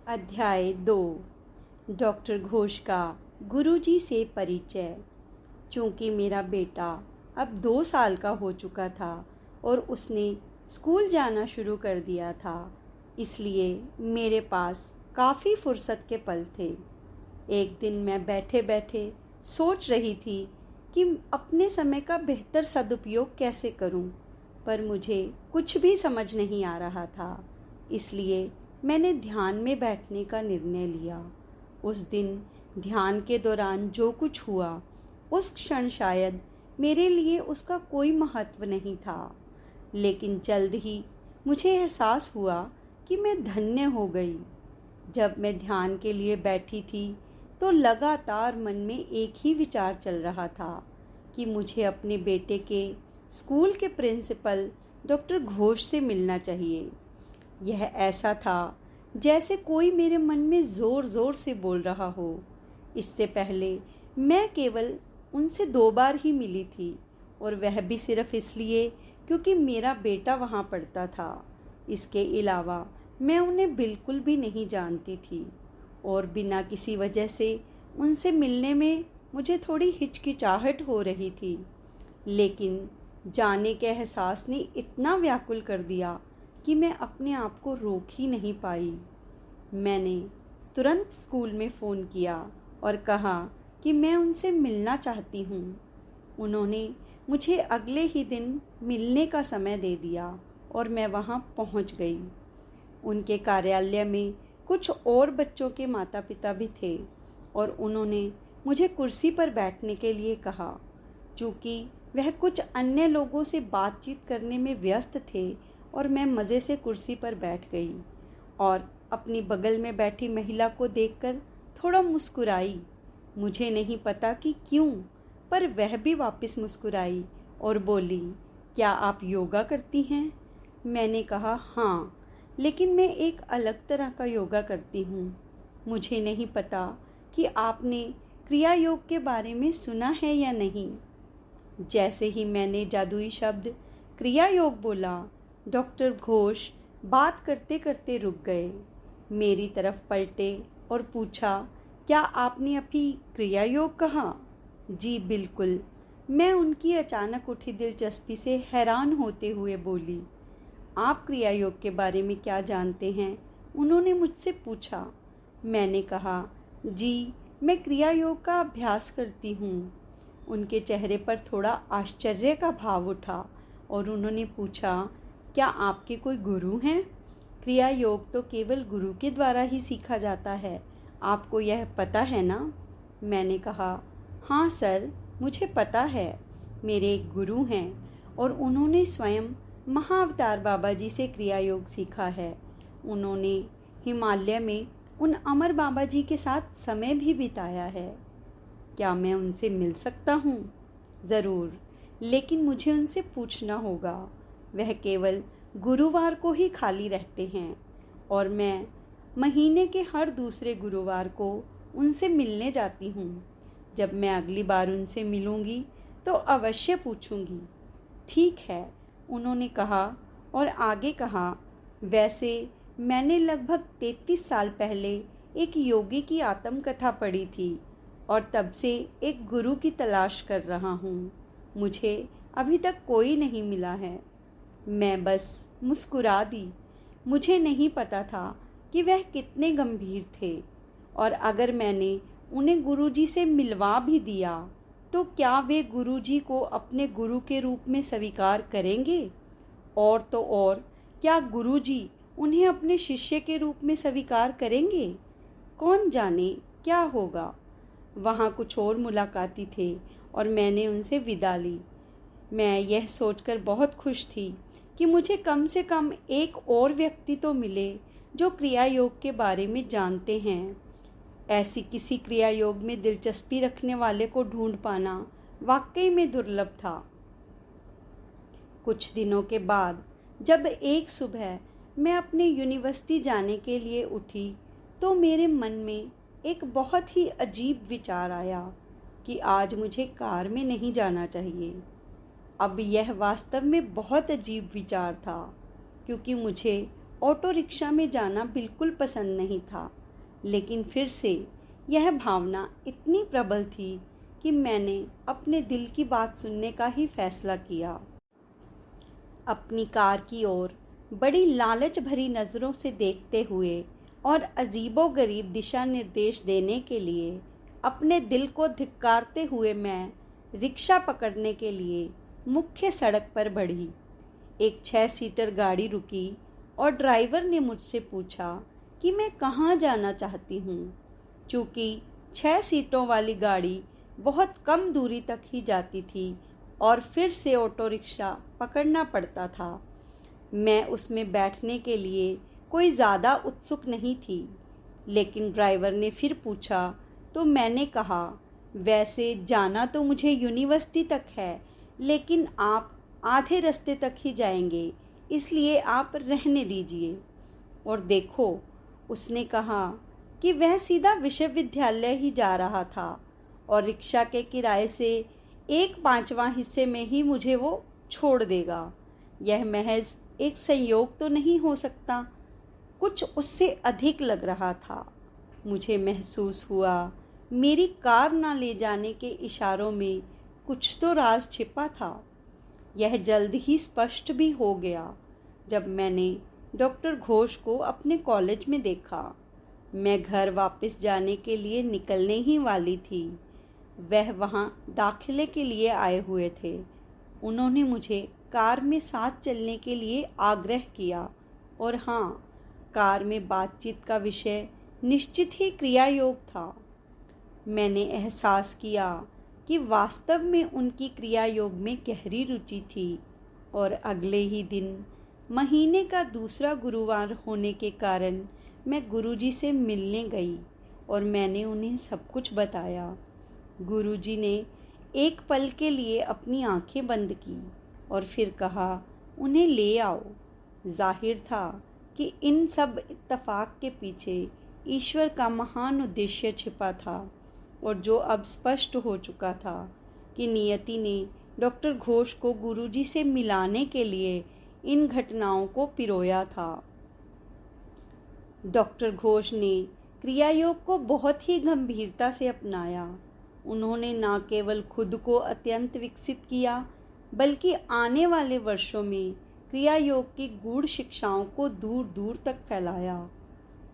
अध्याय 2। डॉक्टर घोष का गुरुजी से परिचय। चूँकि मेरा बेटा अब 2 साल का हो चुका था और उसने स्कूल जाना शुरू कर दिया था, इसलिए मेरे पास काफ़ी फुर्सत के पल थे। एक दिन मैं बैठे बैठे सोच रही थी कि अपने समय का बेहतर सदुपयोग कैसे करूं, पर मुझे कुछ भी समझ नहीं आ रहा था। इसलिए मैंने ध्यान में बैठने का निर्णय लिया। उस दिन ध्यान के दौरान जो कुछ हुआ, उस क्षण शायद मेरे लिए उसका कोई महत्व नहीं था, लेकिन जल्द ही मुझे एहसास हुआ कि मैं धन्य हो गई। जब मैं ध्यान के लिए बैठी थी तो लगातार मन में एक ही विचार चल रहा था कि मुझे अपने बेटे के स्कूल के प्रिंसिपल डॉक्टर घोष से मिलना चाहिए। यह ऐसा था जैसे कोई मेरे मन में ज़ोर ज़ोर से बोल रहा हो। इससे पहले मैं केवल उनसे 2 बार ही मिली थी, और वह भी सिर्फ इसलिए क्योंकि मेरा बेटा वहाँ पढ़ता था। इसके अलावा मैं उन्हें बिल्कुल भी नहीं जानती थी, और बिना किसी वजह से उनसे मिलने में मुझे थोड़ी हिचकिचाहट हो रही थी। लेकिन जाने के एहसास ने इतना व्याकुल कर दिया कि मैं अपने आप को रोक ही नहीं पाई। मैंने तुरंत स्कूल में फ़ोन किया और कहा कि मैं उनसे मिलना चाहती हूँ। उन्होंने मुझे अगले ही दिन मिलने का समय दे दिया और मैं वहाँ पहुँच गई। उनके कार्यालय में कुछ और बच्चों के माता पिता भी थे और उन्होंने मुझे कुर्सी पर बैठने के लिए कहा। चूँकि वह कुछ अन्य लोगों से बातचीत करने में व्यस्त थे और मैं मज़े से कुर्सी पर बैठ गई और अपनी बगल में बैठी महिला को देखकर थोड़ा मुस्कुराई। मुझे नहीं पता कि क्यों, पर वह भी वापस मुस्कुराई और बोली, क्या आप योगा करती हैं? मैंने कहा हाँ, लेकिन मैं एक अलग तरह का योगा करती हूँ। मुझे नहीं पता कि आपने क्रिया योग के बारे में सुना है या नहीं। जैसे ही मैंने जादुई शब्द क्रिया योग बोला, डॉक्टर घोष बात करते करते रुक गए, मेरी तरफ पलटे और पूछा, क्या आपने अभी क्रिया योग कहा? जी बिल्कुल, मैं उनकी अचानक उठी दिलचस्पी से हैरान होते हुए बोली। आप क्रिया योग के बारे में क्या जानते हैं? उन्होंने मुझसे पूछा। मैंने कहा, जी मैं क्रिया योग का अभ्यास करती हूँ। उनके चेहरे पर थोड़ा आश्चर्य का भाव उठा और उन्होंने पूछा, क्या आपके कोई गुरु हैं? क्रिया योग तो केवल गुरु के द्वारा ही सीखा जाता है, आपको यह पता है ना? मैंने कहा, हाँ सर, मुझे पता है। मेरे एक गुरु हैं और उन्होंने स्वयं महाअवतार बाबा जी से क्रिया योग सीखा है। उन्होंने हिमालय में उन अमर बाबा जी के साथ समय भी बिताया है। क्या मैं उनसे मिल सकता हूँ? ज़रूर, लेकिन मुझे उनसे पूछना होगा। वह केवल गुरुवार को ही खाली रहते हैं और मैं महीने के हर दूसरे गुरुवार को उनसे मिलने जाती हूँ। जब मैं अगली बार उनसे मिलूँगी तो अवश्य पूछूँगी। ठीक है, उन्होंने कहा और आगे कहा, वैसे मैंने लगभग 33 साल पहले एक योगी की आत्मकथा पढ़ी थी और तब से एक गुरु की तलाश कर रहा हूँ। मुझे अभी तक कोई नहीं मिला है। मैं बस मुस्कुरा दी। मुझे नहीं पता था कि वह कितने गंभीर थे, और अगर मैंने उन्हें गुरुजी से मिलवा भी दिया तो क्या वे गुरुजी को अपने गुरु के रूप में स्वीकार करेंगे? और तो और, क्या गुरुजी उन्हें अपने शिष्य के रूप में स्वीकार करेंगे? कौन जाने क्या होगा। वहाँ कुछ और मुलाकाती थे और मैंने उनसे विदा ली। मैं यह सोचकर बहुत खुश थी कि मुझे कम से कम एक और व्यक्ति तो मिले जो क्रिया योग के बारे में जानते हैं। ऐसी किसी क्रिया योग में दिलचस्पी रखने वाले को ढूंढ पाना वाकई में दुर्लभ था। कुछ दिनों के बाद जब एक सुबह मैं अपने यूनिवर्सिटी जाने के लिए उठी तो मेरे मन में एक बहुत ही अजीब विचार आया कि आज मुझे कार में नहीं जाना चाहिए। अब यह वास्तव में बहुत अजीब विचार था, क्योंकि मुझे ऑटो रिक्शा में जाना बिल्कुल पसंद नहीं था, लेकिन फिर से यह भावना इतनी प्रबल थी कि मैंने अपने दिल की बात सुनने का ही फैसला किया। अपनी कार की ओर बड़ी लालच भरी नज़रों से देखते हुए और अजीबोगरीब दिशा निर्देश देने के लिए अपने दिल को धिक्कारते हुए मैं रिक्शा पकड़ने के लिए मुख्य सड़क पर बढ़ी। एक 6 सीटर गाड़ी रुकी और ड्राइवर ने मुझसे पूछा कि मैं कहाँ जाना चाहती हूँ। चूँकि 6 सीटों वाली गाड़ी बहुत कम दूरी तक ही जाती थी और फिर से ऑटो रिक्शा पकड़ना पड़ता था, मैं उसमें बैठने के लिए कोई ज़्यादा उत्सुक नहीं थी। लेकिन ड्राइवर ने फिर पूछा तो मैंने कहा, वैसे जाना तो मुझे यूनिवर्सिटी तक है, लेकिन आप आधे रास्ते तक ही जाएंगे, इसलिए आप रहने दीजिए। और देखो, उसने कहा कि वह सीधा विश्वविद्यालय ही जा रहा था और रिक्शा के किराए से 1/5वां हिस्से में ही मुझे वो छोड़ देगा। यह महज एक संयोग तो नहीं हो सकता, कुछ उससे अधिक लग रहा था। मुझे महसूस हुआ मेरी कार ना ले जाने के इशारों में कुछ तो राज छिपा था। यह जल्द ही स्पष्ट भी हो गया जब मैंने डॉक्टर घोष को अपने कॉलेज में देखा। मैं घर वापस जाने के लिए निकलने ही वाली थी। वह वहाँ दाखिले के लिए आए हुए थे। उन्होंने मुझे कार में साथ चलने के लिए आग्रह किया और हाँ, कार में बातचीत का विषय निश्चित ही क्रिया योग था। मैंने एहसास किया कि वास्तव में उनकी क्रिया योग में गहरी रुचि थी और अगले ही दिन महीने का दूसरा गुरुवार होने के कारण मैं गुरुजी से मिलने गई और मैंने उन्हें सब कुछ बताया। गुरुजी ने एक पल के लिए अपनी आंखें बंद की और फिर कहा, उन्हें ले आओ। जाहिर था कि इन सब इत्तफाक के पीछे ईश्वर का महान उद्देश्य छिपा था और जो अब स्पष्ट हो चुका था कि नियति ने डॉक्टर घोष को गुरुजी से मिलाने के लिए इन घटनाओं को पिरोया था। डॉक्टर घोष ने क्रियायोग को बहुत ही गंभीरता से अपनाया। उन्होंने न केवल खुद को अत्यंत विकसित किया, बल्कि आने वाले वर्षों में क्रियायोग की गूढ़ शिक्षाओं को दूर दूर तक फैलाया।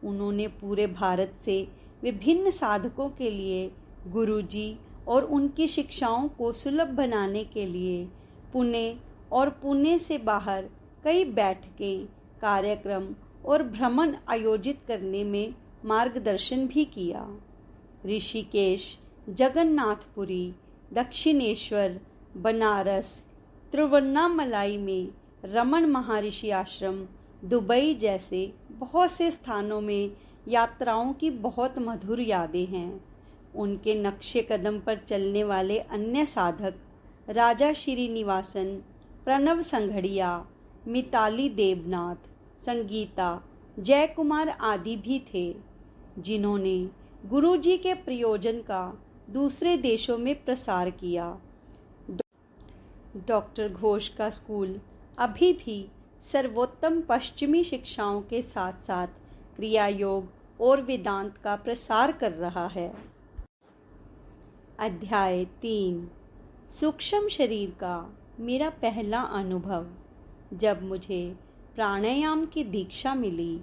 उन्होंने पूरे भारत से विभिन्न साधकों के लिए गुरुजी और उनकी शिक्षाओं को सुलभ बनाने के लिए पुणे और पुणे से बाहर कई बैठकें, कार्यक्रम और भ्रमण आयोजित करने में मार्गदर्शन भी किया। ऋषिकेश, जगन्नाथपुरी, दक्षिणेश्वर, बनारस, तिरुवन्नामलाई में रमन महर्षि आश्रम, दुबई जैसे बहुत से स्थानों में यात्राओं की बहुत मधुर यादें हैं। उनके नक्शे कदम पर चलने वाले अन्य साधक राजा श्रीनिवासन, प्रणव संघड़िया, मिताली देवनाथ, संगीता, जयकुमार आदि भी थे, जिन्होंने गुरुजी के प्रयोजन का दूसरे देशों में प्रसार किया। डॉक्टर घोष का स्कूल अभी भी सर्वोत्तम पश्चिमी शिक्षाओं के साथ साथ क्रिया योग और वेदांत का प्रसार कर रहा है। अध्याय 3, सूक्ष्म शरीर का मेरा पहला अनुभव। जब मुझे प्राणायाम की दीक्षा मिली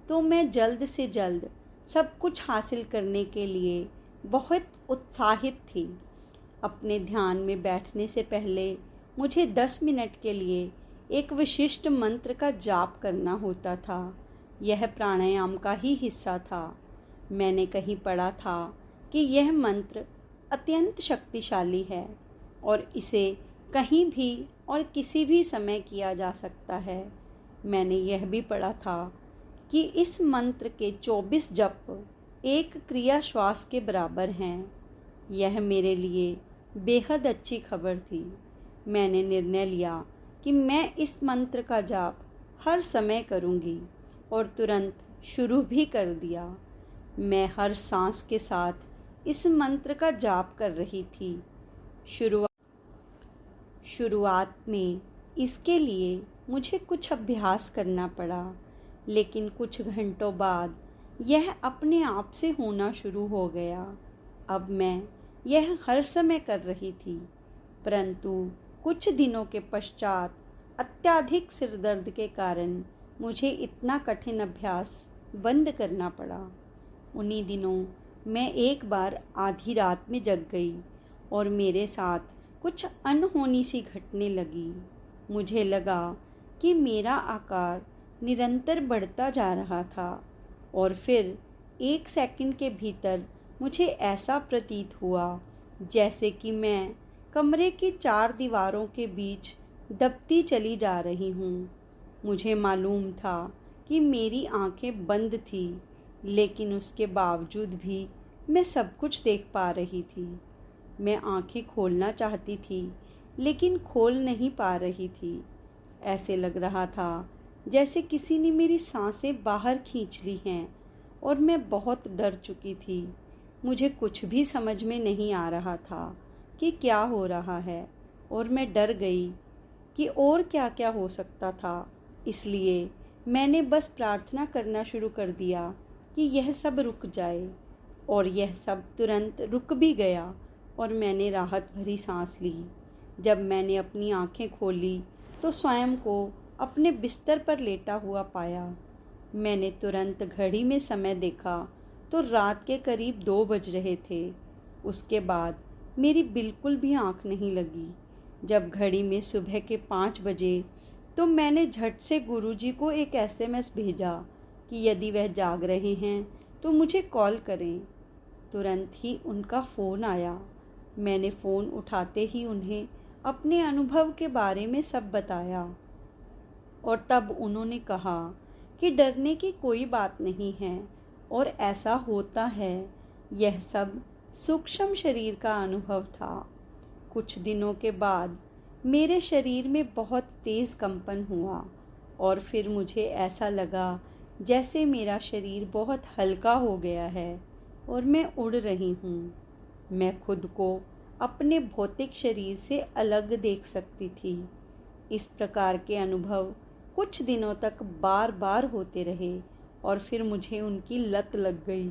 तो मैं जल्द से जल्द सब कुछ हासिल करने के लिए बहुत उत्साहित थी। अपने ध्यान में बैठने से पहले मुझे 10 मिनट के लिए एक विशिष्ट मंत्र का जाप करना होता था। यह प्राणायाम का ही हिस्सा था। मैंने कहीं पढ़ा था कि यह मंत्र अत्यंत शक्तिशाली है और इसे कहीं भी और किसी भी समय किया जा सकता है। मैंने यह भी पढ़ा था कि इस मंत्र के 24 जप एक क्रिया श्वास के बराबर हैं। यह मेरे लिए बेहद अच्छी खबर थी। मैंने निर्णय लिया कि मैं इस मंत्र का जाप हर समय करूंगी और तुरंत शुरू भी कर दिया। मैं हर सांस के साथ इस मंत्र का जाप कर रही थी। शुरुआत में इसके लिए मुझे कुछ अभ्यास करना पड़ा, लेकिन कुछ घंटों बाद यह अपने आप से होना शुरू हो गया। अब मैं यह हर समय कर रही थी, परंतु कुछ दिनों के पश्चात अत्यधिक सिरदर्द के कारण मुझे इतना कठिन अभ्यास बंद करना पड़ा। उन्हीं दिनों मैं एक बार आधी रात में जग गई और मेरे साथ कुछ अनहोनी सी घटने लगी। मुझे लगा कि मेरा आकार निरंतर बढ़ता जा रहा था और फिर 1 सेकंड के भीतर मुझे ऐसा प्रतीत हुआ जैसे कि मैं कमरे की 4 दीवारों के बीच दबती चली जा रही हूँ। मुझे मालूम था कि मेरी आंखें बंद थी, लेकिन उसके बावजूद भी मैं सब कुछ देख पा रही थी। मैं आंखें खोलना चाहती थी, लेकिन खोल नहीं पा रही थी। ऐसे लग रहा था जैसे किसी ने मेरी सांसें बाहर खींच ली हैं और मैं बहुत डर चुकी थी। मुझे कुछ भी समझ में नहीं आ रहा था कि क्या हो रहा है और मैं डर गई कि और क्या क्या हो सकता था। इसलिए मैंने बस प्रार्थना करना शुरू कर दिया कि यह सब रुक जाए, और यह सब तुरंत रुक भी गया और मैंने राहत भरी सांस ली। जब मैंने अपनी आंखें खोली तो स्वयं को अपने बिस्तर पर लेटा हुआ पाया। मैंने तुरंत घड़ी में समय देखा तो रात के करीब 2 बज रहे थे। उसके बाद मेरी बिल्कुल भी आंख नहीं लगी। जब घड़ी में सुबह के 5 बजे तो मैंने झट से गुरुजी को एक SMS भेजा कि यदि वह जाग रहे हैं तो मुझे कॉल करें। तुरंत ही उनका फ़ोन आया। मैंने फ़ोन उठाते ही उन्हें अपने अनुभव के बारे में सब बताया और तब उन्होंने कहा कि डरने की कोई बात नहीं है और ऐसा होता है। यह सब सूक्ष्म शरीर का अनुभव था। कुछ दिनों के बाद मेरे शरीर में बहुत तेज़ कंपन हुआ और फिर मुझे ऐसा लगा जैसे मेरा शरीर बहुत हल्का हो गया है और मैं उड़ रही हूँ। मैं खुद को अपने भौतिक शरीर से अलग देख सकती थी। इस प्रकार के अनुभव कुछ दिनों तक बार बार होते रहे और फिर मुझे उनकी लत लग गई।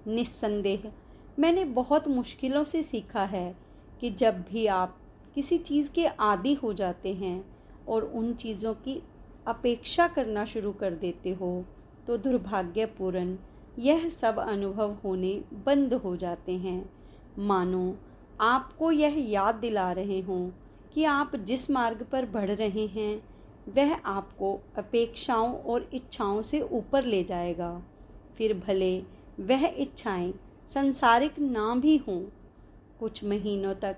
निस्संदेह मैंने बहुत मुश्किलों से सीखा है कि जब भी आप किसी चीज़ के आदी हो जाते हैं और उन चीज़ों की अपेक्षा करना शुरू कर देते हो तो दुर्भाग्यपूर्ण यह सब अनुभव होने बंद हो जाते हैं। मानो आपको यह याद दिला रहे हों कि आप जिस मार्ग पर बढ़ रहे हैं वह आपको अपेक्षाओं और इच्छाओं से ऊपर ले जाएगा, फिर भले वह इच्छाएं सांसारिक ना भी हों। कुछ महीनों तक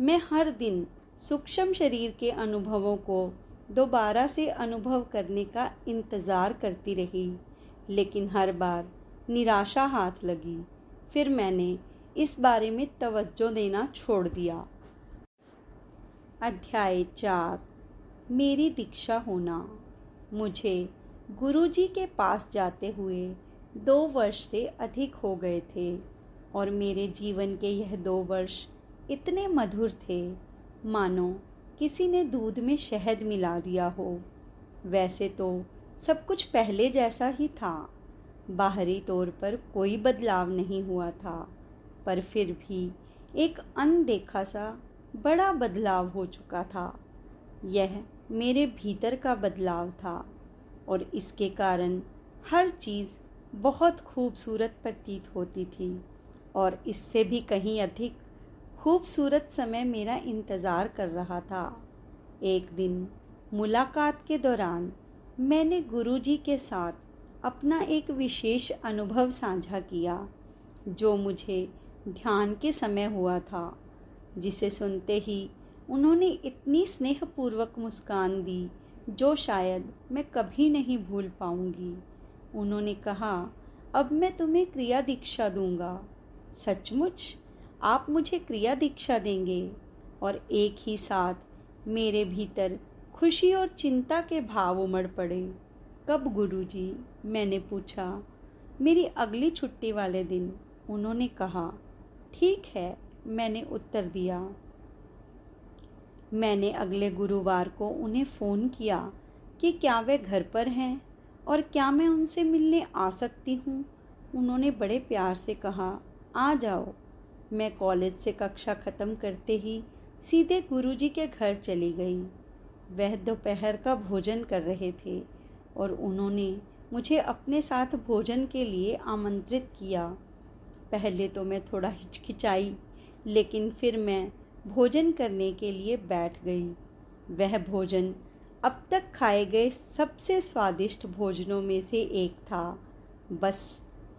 मैं हर दिन सूक्ष्म शरीर के अनुभवों को दोबारा से अनुभव करने का इंतज़ार करती रही, लेकिन हर बार निराशा हाथ लगी। फिर मैंने इस बारे में तवज्जो देना छोड़ दिया। अध्याय 4 मेरी दीक्षा होना। मुझे गुरुजी के पास जाते हुए 2 वर्ष से अधिक हो गए थे और मेरे जीवन के यह 2 वर्ष इतने मधुर थे मानो किसी ने दूध में शहद मिला दिया हो। वैसे तो सब कुछ पहले जैसा ही था, बाहरी तौर पर कोई बदलाव नहीं हुआ था, पर फिर भी एक अनदेखा सा बड़ा बदलाव हो चुका था। यह मेरे भीतर का बदलाव था और इसके कारण हर चीज़ बहुत खूबसूरत प्रतीत होती थी और इससे भी कहीं अधिक खूबसूरत समय मेरा इंतज़ार कर रहा था। एक दिन मुलाकात के दौरान मैंने गुरुजी के साथ अपना एक विशेष अनुभव साझा किया जो मुझे ध्यान के समय हुआ था, जिसे सुनते ही उन्होंने इतनी स्नेहपूर्वक मुस्कान दी जो शायद मैं कभी नहीं भूल पाऊंगी। उन्होंने कहा, अब मैं तुम्हें क्रिया दीक्षा दूंगा। सचमुच आप मुझे क्रिया दीक्षा देंगे? और एक ही साथ मेरे भीतर खुशी और चिंता के भाव उमड़ पड़े। कब गुरुजी? मैंने पूछा। मेरी अगली छुट्टी वाले दिन, उन्होंने कहा। ठीक है, मैंने उत्तर दिया। मैंने अगले गुरुवार को उन्हें फ़ोन किया कि क्या वे घर पर हैं और क्या मैं उनसे मिलने आ सकती हूँ? उन्होंने बड़े प्यार से कहा, आ जाओ। मैं कॉलेज से कक्षा खत्म करते ही सीधे गुरुजी के घर चली गई। वह दोपहर का भोजन कर रहे थे और उन्होंने मुझे अपने साथ भोजन के लिए आमंत्रित किया। पहले तो मैं थोड़ा हिचकिचाई, लेकिन फिर मैं भोजन करने के लिए बैठ गई। वह भोजन अब तक खाए गए सबसे स्वादिष्ट भोजनों में से एक था। बस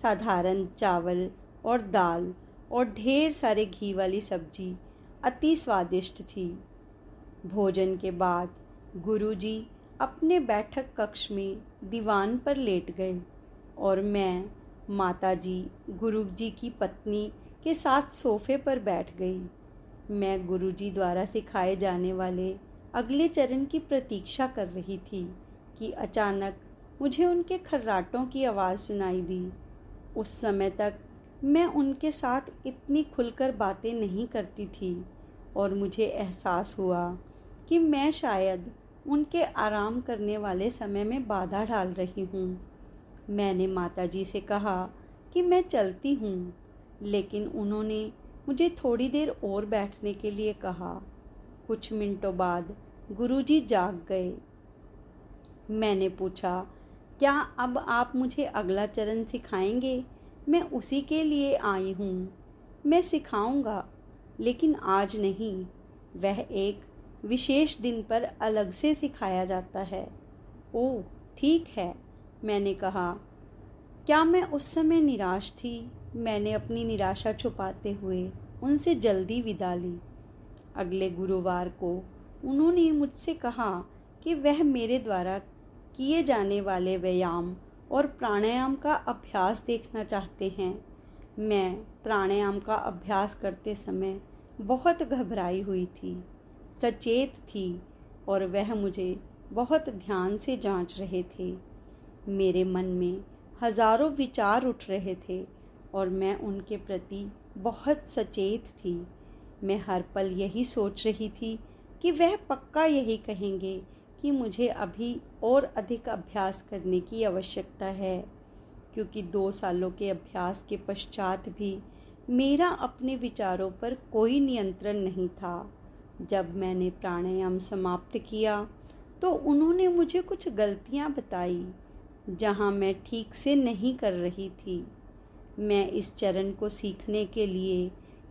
साधारण चावल और दाल और ढेर सारे घी वाली सब्जी अति स्वादिष्ट थी। भोजन के बाद गुरुजी अपने बैठक कक्ष में दीवान पर लेट गए और मैं माताजी, गुरुजी की पत्नी के साथ सोफे पर बैठ गई। मैं गुरुजी द्वारा सिखाए जाने वाले अगले चरण की प्रतीक्षा कर रही थी कि अचानक मुझे उनके खर्राटों की आवाज़ सुनाई दी। उस समय तक मैं उनके साथ इतनी खुलकर बातें नहीं करती थी और मुझे एहसास हुआ कि मैं शायद उनके आराम करने वाले समय में बाधा डाल रही हूँ। मैंने माताजी से कहा कि मैं चलती हूँ, लेकिन उन्होंने मुझे थोड़ी देर और बैठने के लिए कहा। कुछ मिनटों बाद गुरुजी जाग गए। मैंने पूछा, क्या अब आप मुझे अगला चरण सिखाएंगे? मैं उसी के लिए आई हूँ। मैं सिखाऊंगा, लेकिन आज नहीं। वह एक विशेष दिन पर अलग से सिखाया जाता है। ओह, ठीक है, मैंने कहा। क्या मैं उस समय निराश थी? मैंने अपनी निराशा छुपाते हुए उनसे जल्दी विदा ली। अगले गुरुवार को उन्होंने मुझसे कहा कि वह मेरे द्वारा किए जाने वाले व्यायाम और प्राणायाम का अभ्यास देखना चाहते हैं। मैं प्राणायाम का अभ्यास करते समय बहुत घबराई हुई थी, सचेत थी और वह मुझे बहुत ध्यान से जांच रहे थे। मेरे मन में हजारों विचार उठ रहे थे और मैं उनके प्रति बहुत सचेत थी। मैं हर पल यही सोच रही थी कि वह पक्का यही कहेंगे कि मुझे अभी और अधिक अभ्यास करने की आवश्यकता है, क्योंकि 2 सालों के अभ्यास के पश्चात भी मेरा अपने विचारों पर कोई नियंत्रण नहीं था। जब मैंने प्राणायाम समाप्त किया तो उन्होंने मुझे कुछ गलतियां बताई जहां मैं ठीक से नहीं कर रही थी। मैं इस चरण को सीखने के लिए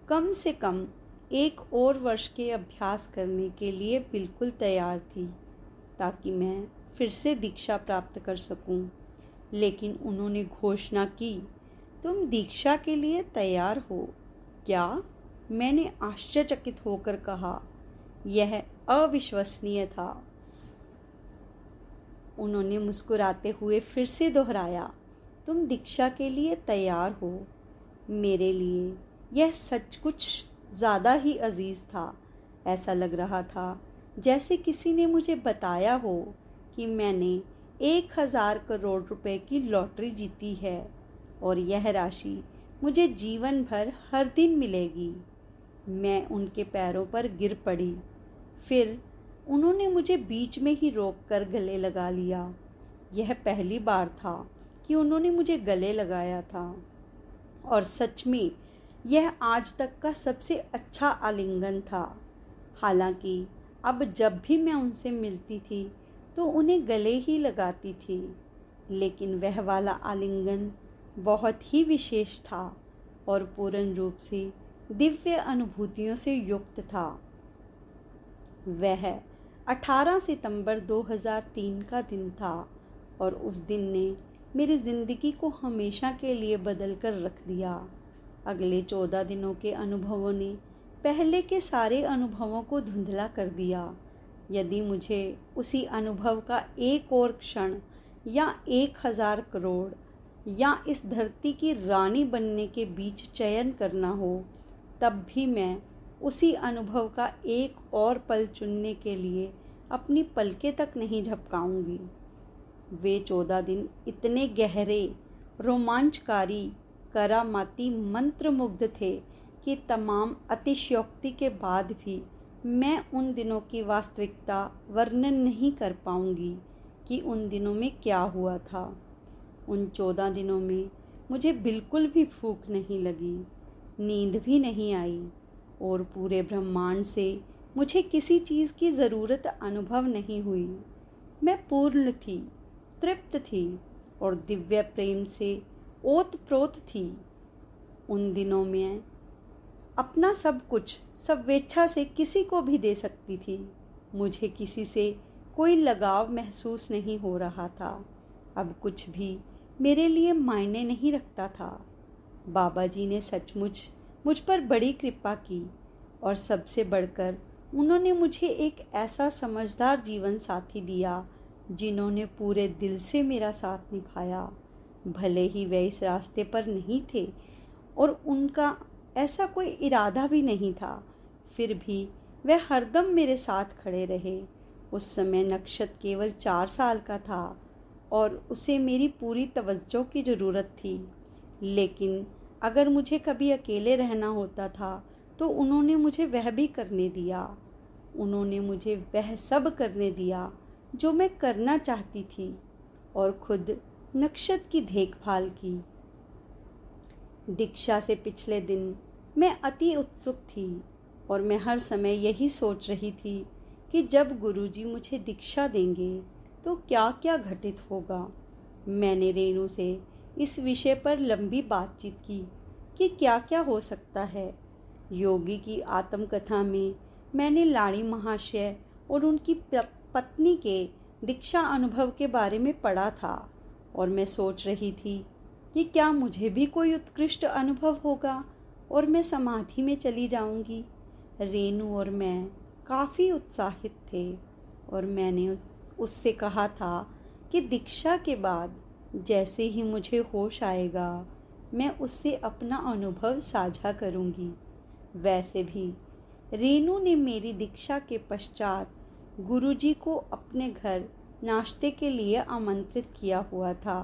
कम से कम 1 और वर्ष के अभ्यास करने के लिए बिल्कुल तैयार थी, ताकि मैं फिर से दीक्षा प्राप्त कर सकूं। लेकिन उन्होंने घोषणा की, तुम दीक्षा के लिए तैयार हो क्या? मैंने आश्चर्यचकित होकर कहा। यह अविश्वसनीय था। उन्होंने मुस्कुराते हुए फिर से दोहराया, तुम दीक्षा के लिए तैयार हो। मेरे लिए यह सच कुछ ज़्यादा ही अजीज था। ऐसा लग रहा था जैसे किसी ने मुझे बताया हो कि मैंने 1000 करोड़ रुपए की लॉटरी जीती है और यह राशि मुझे जीवन भर हर दिन मिलेगी। मैं उनके पैरों पर गिर पड़ी। फिर उन्होंने मुझे बीच में ही रोककर गले लगा लिया। यह पहली बार था कि उन्होंने मुझे गले लगाया था और सच में यह आज तक का सबसे अच्छा आलिंगन था। हालांकि अब जब भी मैं उनसे मिलती थी तो उन्हें गले ही लगाती थी, लेकिन वह वाला आलिंगन बहुत ही विशेष था और पूर्ण रूप से दिव्य अनुभूतियों से युक्त था। वह 18 सितंबर 2003 का दिन था और उस दिन ने मेरी ज़िंदगी को हमेशा के लिए बदल कर रख दिया। अगले 14 दिनों के अनुभवों ने पहले के सारे अनुभवों को धुंधला कर दिया। यदि मुझे उसी अनुभव का एक और क्षण या 1000 करोड़ या इस धरती की रानी बनने के बीच चयन करना हो, तब भी मैं उसी अनुभव का एक और पल चुनने के लिए अपनी पलकें तक नहीं झपकाऊंगी। वे 14 दिन इतने गहरे, रोमांचकारी, करामाती, मंत्रमुग्ध थे कि तमाम अतिशयोक्ति के बाद भी मैं उन दिनों की वास्तविकता वर्णन नहीं कर पाऊंगी कि उन दिनों में क्या हुआ था। उन 14 दिनों में मुझे बिल्कुल भी भूख नहीं लगी, नींद भी नहीं आई और पूरे ब्रह्मांड से मुझे किसी चीज़ की ज़रूरत अनुभव नहीं हुई। मैं पूर्ण थी, तृप्त थी और दिव्य प्रेम से ओतप्रोत थी। उन दिनों में अपना सब कुछ स्वेच्छा से किसी को भी दे सकती थी। मुझे किसी से कोई लगाव महसूस नहीं हो रहा था। अब कुछ भी मेरे लिए मायने नहीं रखता था। बाबा जी ने सचमुच मुझ पर बड़ी कृपा की और सबसे बढ़कर उन्होंने मुझे एक ऐसा समझदार जीवन साथी दिया जिन्होंने पूरे दिल से मेरा साथ निभाया। भले ही वे इस रास्ते पर नहीं थे और उनका ऐसा कोई इरादा भी नहीं था, फिर भी वे हरदम मेरे साथ खड़े रहे। उस समय नक्षत केवल 4 साल का था और उसे मेरी पूरी तवज्जो की ज़रूरत थी, लेकिन अगर मुझे कभी अकेले रहना होता था तो उन्होंने मुझे वह भी करने दिया। उन्होंने मुझे वह सब करने दिया जो मैं करना चाहती थी और खुद नक्षत की देखभाल की। दीक्षा से पिछले दिन मैं अति उत्सुक थी और मैं हर समय यही सोच रही थी कि जब गुरुजी मुझे दीक्षा देंगे तो क्या क्या घटित होगा। मैंने रेणु से इस विषय पर लंबी बातचीत की कि क्या क्या हो सकता है। योगी की आत्मकथा में मैंने लाड़ी महाशय और उनकी पत्नी के दीक्षा अनुभव के बारे में पढ़ा था और मैं सोच रही थी कि क्या मुझे भी कोई उत्कृष्ट अनुभव होगा और मैं समाधि में चली जाऊंगी। रेणु और मैं काफ़ी उत्साहित थे और मैंने उससे कहा था कि दीक्षा के बाद जैसे ही मुझे होश आएगा मैं उससे अपना अनुभव साझा करूंगी। वैसे भी रेणु ने मेरी दीक्षा के पश्चात गुरुजी को अपने घर नाश्ते के लिए आमंत्रित किया हुआ था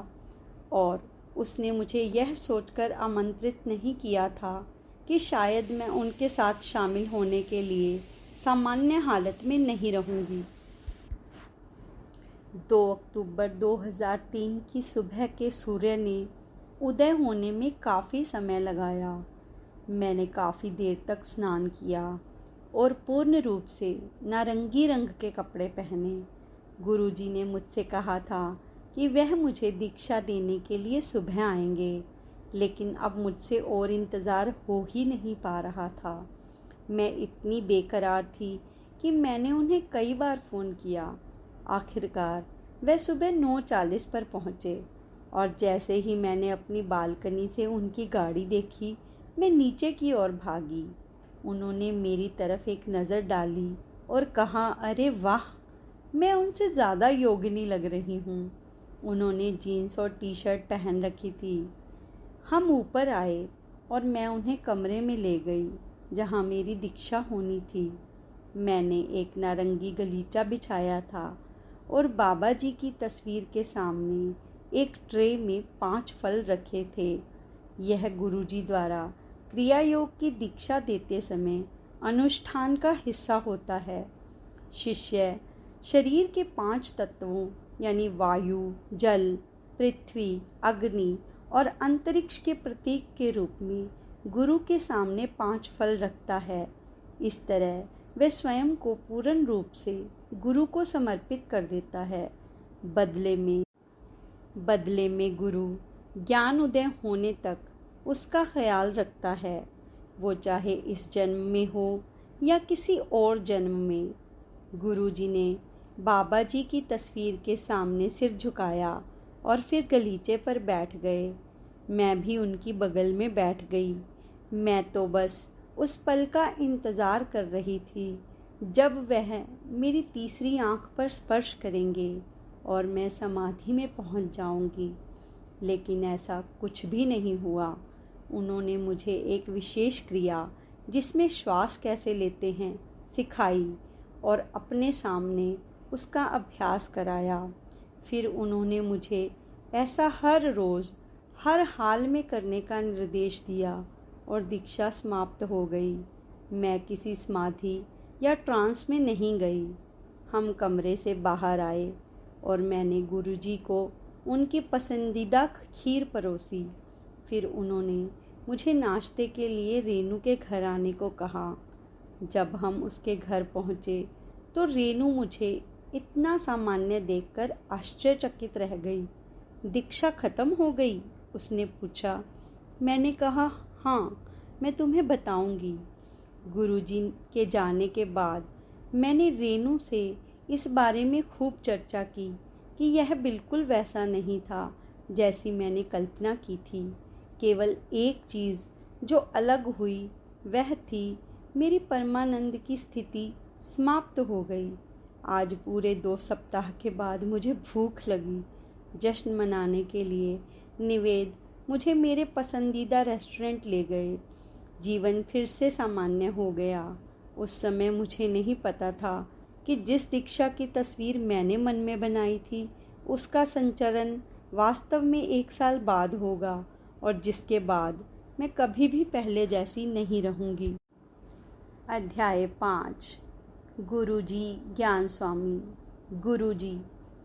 और उसने मुझे यह सोचकर आमंत्रित नहीं किया था कि शायद मैं उनके साथ शामिल होने के लिए सामान्य हालत में नहीं रहूंगी। 2 अक्टूबर 2003 की सुबह के सूर्य ने उदय होने में काफ़ी समय लगाया। मैंने काफ़ी देर तक स्नान किया और पूर्ण रूप से नारंगी रंग के कपड़े पहने। गुरुजी ने मुझसे कहा था कि वह मुझे दीक्षा देने के लिए सुबह आएंगे, लेकिन अब मुझसे और इंतज़ार हो ही नहीं पा रहा था। मैं इतनी बेकरार थी कि मैंने उन्हें कई बार फ़ोन किया। आखिरकार वह सुबह 9:40 पर पहुँचे और जैसे ही मैंने अपनी बालकनी से उनकी गाड़ी देखी मैं नीचे की ओर भागी। उन्होंने मेरी तरफ एक नज़र डाली और कहा, अरे वाह, मैं उनसे ज़्यादा योगिनी लग रही हूँ। उन्होंने जीन्स और टी शर्ट पहन रखी थी। हम ऊपर आए और मैं उन्हें कमरे में ले गई जहाँ मेरी दीक्षा होनी थी। मैंने एक नारंगी गलीचा बिछाया था और बाबा जी की तस्वीर के सामने एक ट्रे में 5 फल रखे थे। यह गुरुजी द्वारा क्रिया योग की दीक्षा देते समय अनुष्ठान का हिस्सा होता है। शिष्य शरीर के 5 तत्वों यानी वायु, जल, पृथ्वी, अग्नि और अंतरिक्ष के प्रतीक के रूप में गुरु के सामने 5 फल रखता है। इस तरह वह स्वयं को पूर्ण रूप से गुरु को समर्पित कर देता है। बदले में गुरु ज्ञान उदय होने तक उसका ख्याल रखता है, वो चाहे इस जन्म में हो या किसी और जन्म में। गुरुजी ने बाबा जी की तस्वीर के सामने सिर झुकाया और फिर गलीचे पर बैठ गए। मैं भी उनकी बगल में बैठ गई। मैं तो बस उस पल का इंतज़ार कर रही थी जब वह मेरी तीसरी आंख पर स्पर्श करेंगे और मैं समाधि में पहुंच जाऊंगी। लेकिन ऐसा कुछ भी नहीं हुआ। उन्होंने मुझे एक विशेष क्रिया जिसमें श्वास कैसे लेते हैं सिखाई और अपने सामने उसका अभ्यास कराया। फिर उन्होंने मुझे ऐसा हर रोज़ हर हाल में करने का निर्देश दिया और दीक्षा समाप्त हो गई। मैं किसी समाधि या ट्रांस में नहीं गई। हम कमरे से बाहर आए और मैंने गुरुजी को उनकी पसंदीदा खीर परोसी। फिर उन्होंने मुझे नाश्ते के लिए रेनू के घर आने को कहा। जब हम उसके घर पहुँचे तो रेनू मुझे इतना सामान्य देखकर आश्चर्यचकित रह गई। दीक्षा खत्म हो गई? उसने पूछा। मैंने कहा, हाँ, मैं तुम्हें बताऊंगी। गुरुजी के जाने के बाद मैंने रेनू से इस बारे में खूब चर्चा की कि यह बिल्कुल वैसा नहीं था जैसी मैंने कल्पना की थी। केवल एक चीज़ जो अलग हुई वह थी मेरी परमानंद की स्थिति समाप्त हो गई। आज पूरे 2 सप्ताह के बाद मुझे भूख लगी। जश्न मनाने के लिए निवेद मुझे मेरे पसंदीदा रेस्टोरेंट ले गए। जीवन फिर से सामान्य हो गया। उस समय मुझे नहीं पता था कि जिस दीक्षा की तस्वीर मैंने मन में बनाई थी उसका संचरण वास्तव में 1 साल बाद होगा और जिसके बाद मैं कभी भी पहले जैसी नहीं रहूँगी। अध्याय 5। गुरुजी ज्ञान स्वामी। गुरुजी,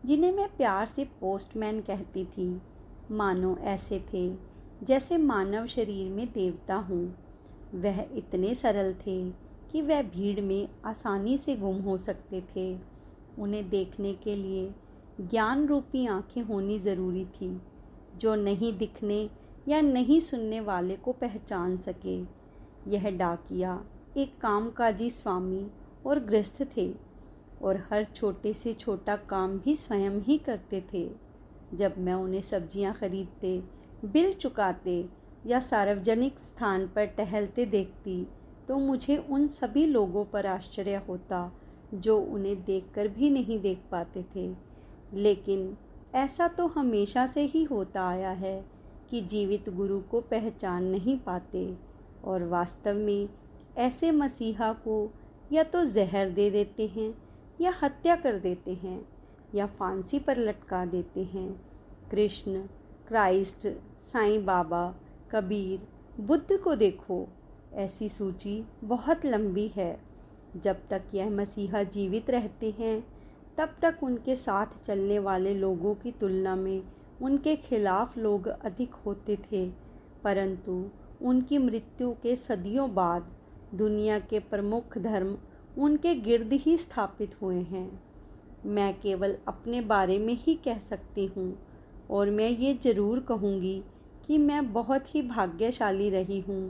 जिन्हें मैं प्यार से पोस्टमैन कहती थी, मानो ऐसे थे जैसे मानव शरीर में देवता हूँ। वह इतने सरल थे कि वह भीड़ में आसानी से गुम हो सकते थे। उन्हें देखने के लिए ज्ञान रूपी आंखें होनी ज़रूरी थी जो नहीं दिखने या नहीं सुनने वाले को पहचान सके। यह डाकिया एक कामकाजी स्वामी और गृहस्थ थे और हर छोटे से छोटा काम भी स्वयं ही करते थे। जब मैं उन्हें सब्जियां खरीदते, बिल चुकाते या सार्वजनिक स्थान पर टहलते देखती तो मुझे उन सभी लोगों पर आश्चर्य होता जो उन्हें देखकर भी नहीं देख पाते थे। लेकिन ऐसा तो हमेशा से ही होता आया है कि जीवित गुरु को पहचान नहीं पाते और वास्तव में ऐसे मसीहा को या तो जहर दे देते हैं या हत्या कर देते हैं या फांसी पर लटका देते हैं। कृष्ण, क्राइस्ट, साईं बाबा, कबीर, बुद्ध को देखो, ऐसी सूची बहुत लंबी है। जब तक यह मसीहा जीवित रहते हैं तब तक उनके साथ चलने वाले लोगों की तुलना में उनके खिलाफ लोग अधिक होते थे, परंतु उनकी मृत्यु के सदियों बाद दुनिया के प्रमुख धर्म उनके गिर्द ही स्थापित हुए हैं। मैं केवल अपने बारे में ही कह सकती हूँ और मैं ये ज़रूर कहूँगी कि मैं बहुत ही भाग्यशाली रही हूँ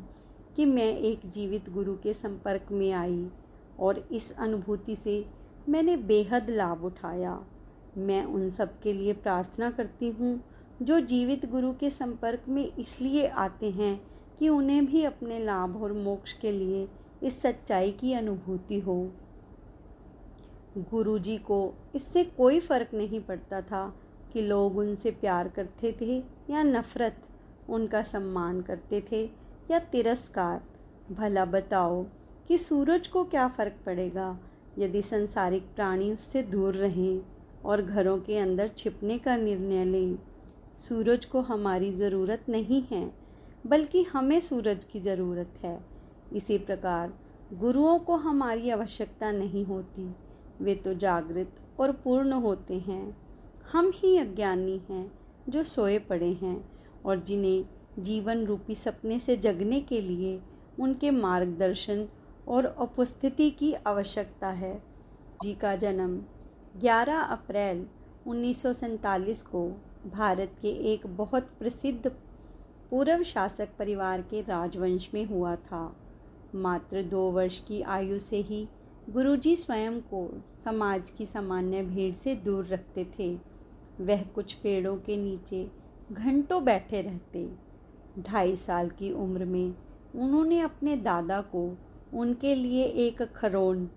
कि मैं एक जीवित गुरु के संपर्क में आई और इस अनुभूति से मैंने बेहद लाभ उठाया। मैं उन सब के लिए प्रार्थना करती हूँ जो जीवित गुरु के संपर्क में इसलिए आते हैं कि उन्हें भी अपने लाभ और मोक्ष के लिए इस सच्चाई की अनुभूति हो। गुरुजी को इससे कोई फर्क नहीं पड़ता था कि लोग उनसे प्यार करते थे या नफरत, उनका सम्मान करते थे या तिरस्कार। भला बताओ कि सूरज को क्या फ़र्क पड़ेगा यदि संसारिक प्राणी उससे दूर रहें और घरों के अंदर छिपने का निर्णय लें। सूरज को हमारी ज़रूरत नहीं है, बल्कि हमें सूरज की ज़रूरत है। इसी प्रकार गुरुओं को हमारी आवश्यकता नहीं होती, वे तो जागृत और पूर्ण होते हैं। हम ही अज्ञानी हैं जो सोए पड़े हैं और जिन्हें जीवन रूपी सपने से जगने के लिए उनके मार्गदर्शन और उपस्थिति की आवश्यकता है। जी का जन्म 11 अप्रैल 1947 को भारत के एक बहुत प्रसिद्ध पूर्व शासक परिवार के राजवंश में हुआ था। मात्र 2 वर्ष की आयु से ही गुरुजी स्वयं को समाज की सामान्य भीड़ से दूर रखते थे। वह कुछ पेड़ों के नीचे घंटों बैठे रहते। 2.5 साल की उम्र में उन्होंने अपने दादा को उनके लिए एक खरोन,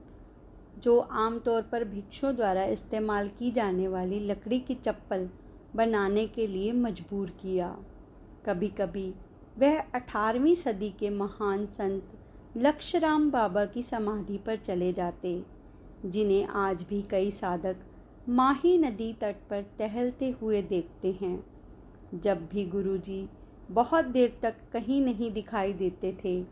जो आमतौर पर भिक्षुओं द्वारा इस्तेमाल की जाने वाली लकड़ी की चप्पल बनाने के लिए मजबूर किया। कभी कभी वह 18वीं सदी के महान संत लक्षराम बाबा की समाधि पर चले जाते, जिन्हें आज भी कई साधक माही नदी तट पर टहलते हुए देखते हैं। जब भी गुरुजी बहुत देर तक कहीं नहीं दिखाई देते थे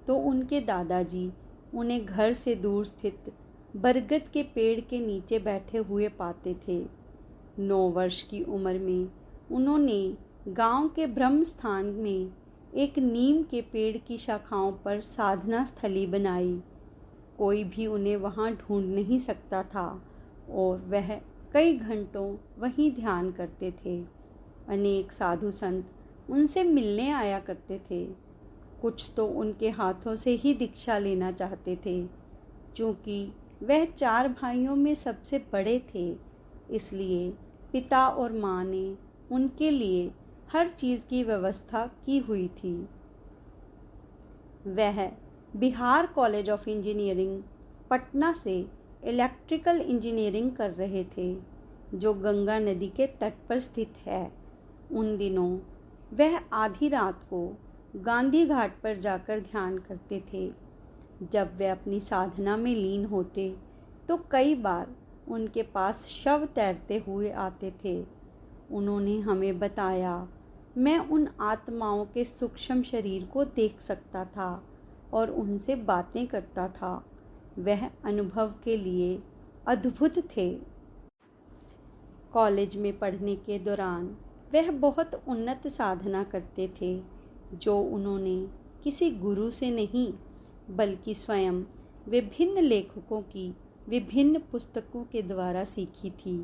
तो उनके दादाजी उन्हें घर से दूर स्थित बरगद के पेड़ के नीचे बैठे हुए पाते थे। 9 वर्ष की उम्र में उन्होंने गांव के ब्रह्म स्थान में एक नीम के पेड़ की शाखाओं पर साधना स्थली बनाई। कोई भी उन्हें वहां ढूंढ नहीं सकता था और वह कई घंटों वहीं ध्यान करते थे। अनेक साधु संत उनसे मिलने आया करते थे। कुछ तो उनके हाथों से ही दीक्षा लेना चाहते थे। क्योंकि वह 4 भाइयों में सबसे बड़े थे, इसलिए पिता और माँ ने उनके लिए हर चीज़ की व्यवस्था की हुई थी। वह Bihar college of engineering Patna से इलेक्ट्रिकल इंजीनियरिंग कर रहे थे, जो गंगा नदी के तट पर स्थित है। उन दिनों वह आधी रात को गांधी घाट पर जाकर ध्यान करते थे। जब वे अपनी साधना में लीन होते तो कई बार उनके पास शव तैरते हुए आते थे। उन्होंने हमें बताया, मैं उन आत्माओं के सूक्ष्म शरीर को देख सकता था और उनसे बातें करता था। वह अनुभव के लिए अद्भुत थे। कॉलेज में पढ़ने के दौरान वह बहुत उन्नत साधना करते थे, जो उन्होंने किसी गुरु से नहीं बल्कि स्वयं विभिन्न लेखकों की विभिन्न पुस्तकों के द्वारा सीखी थी।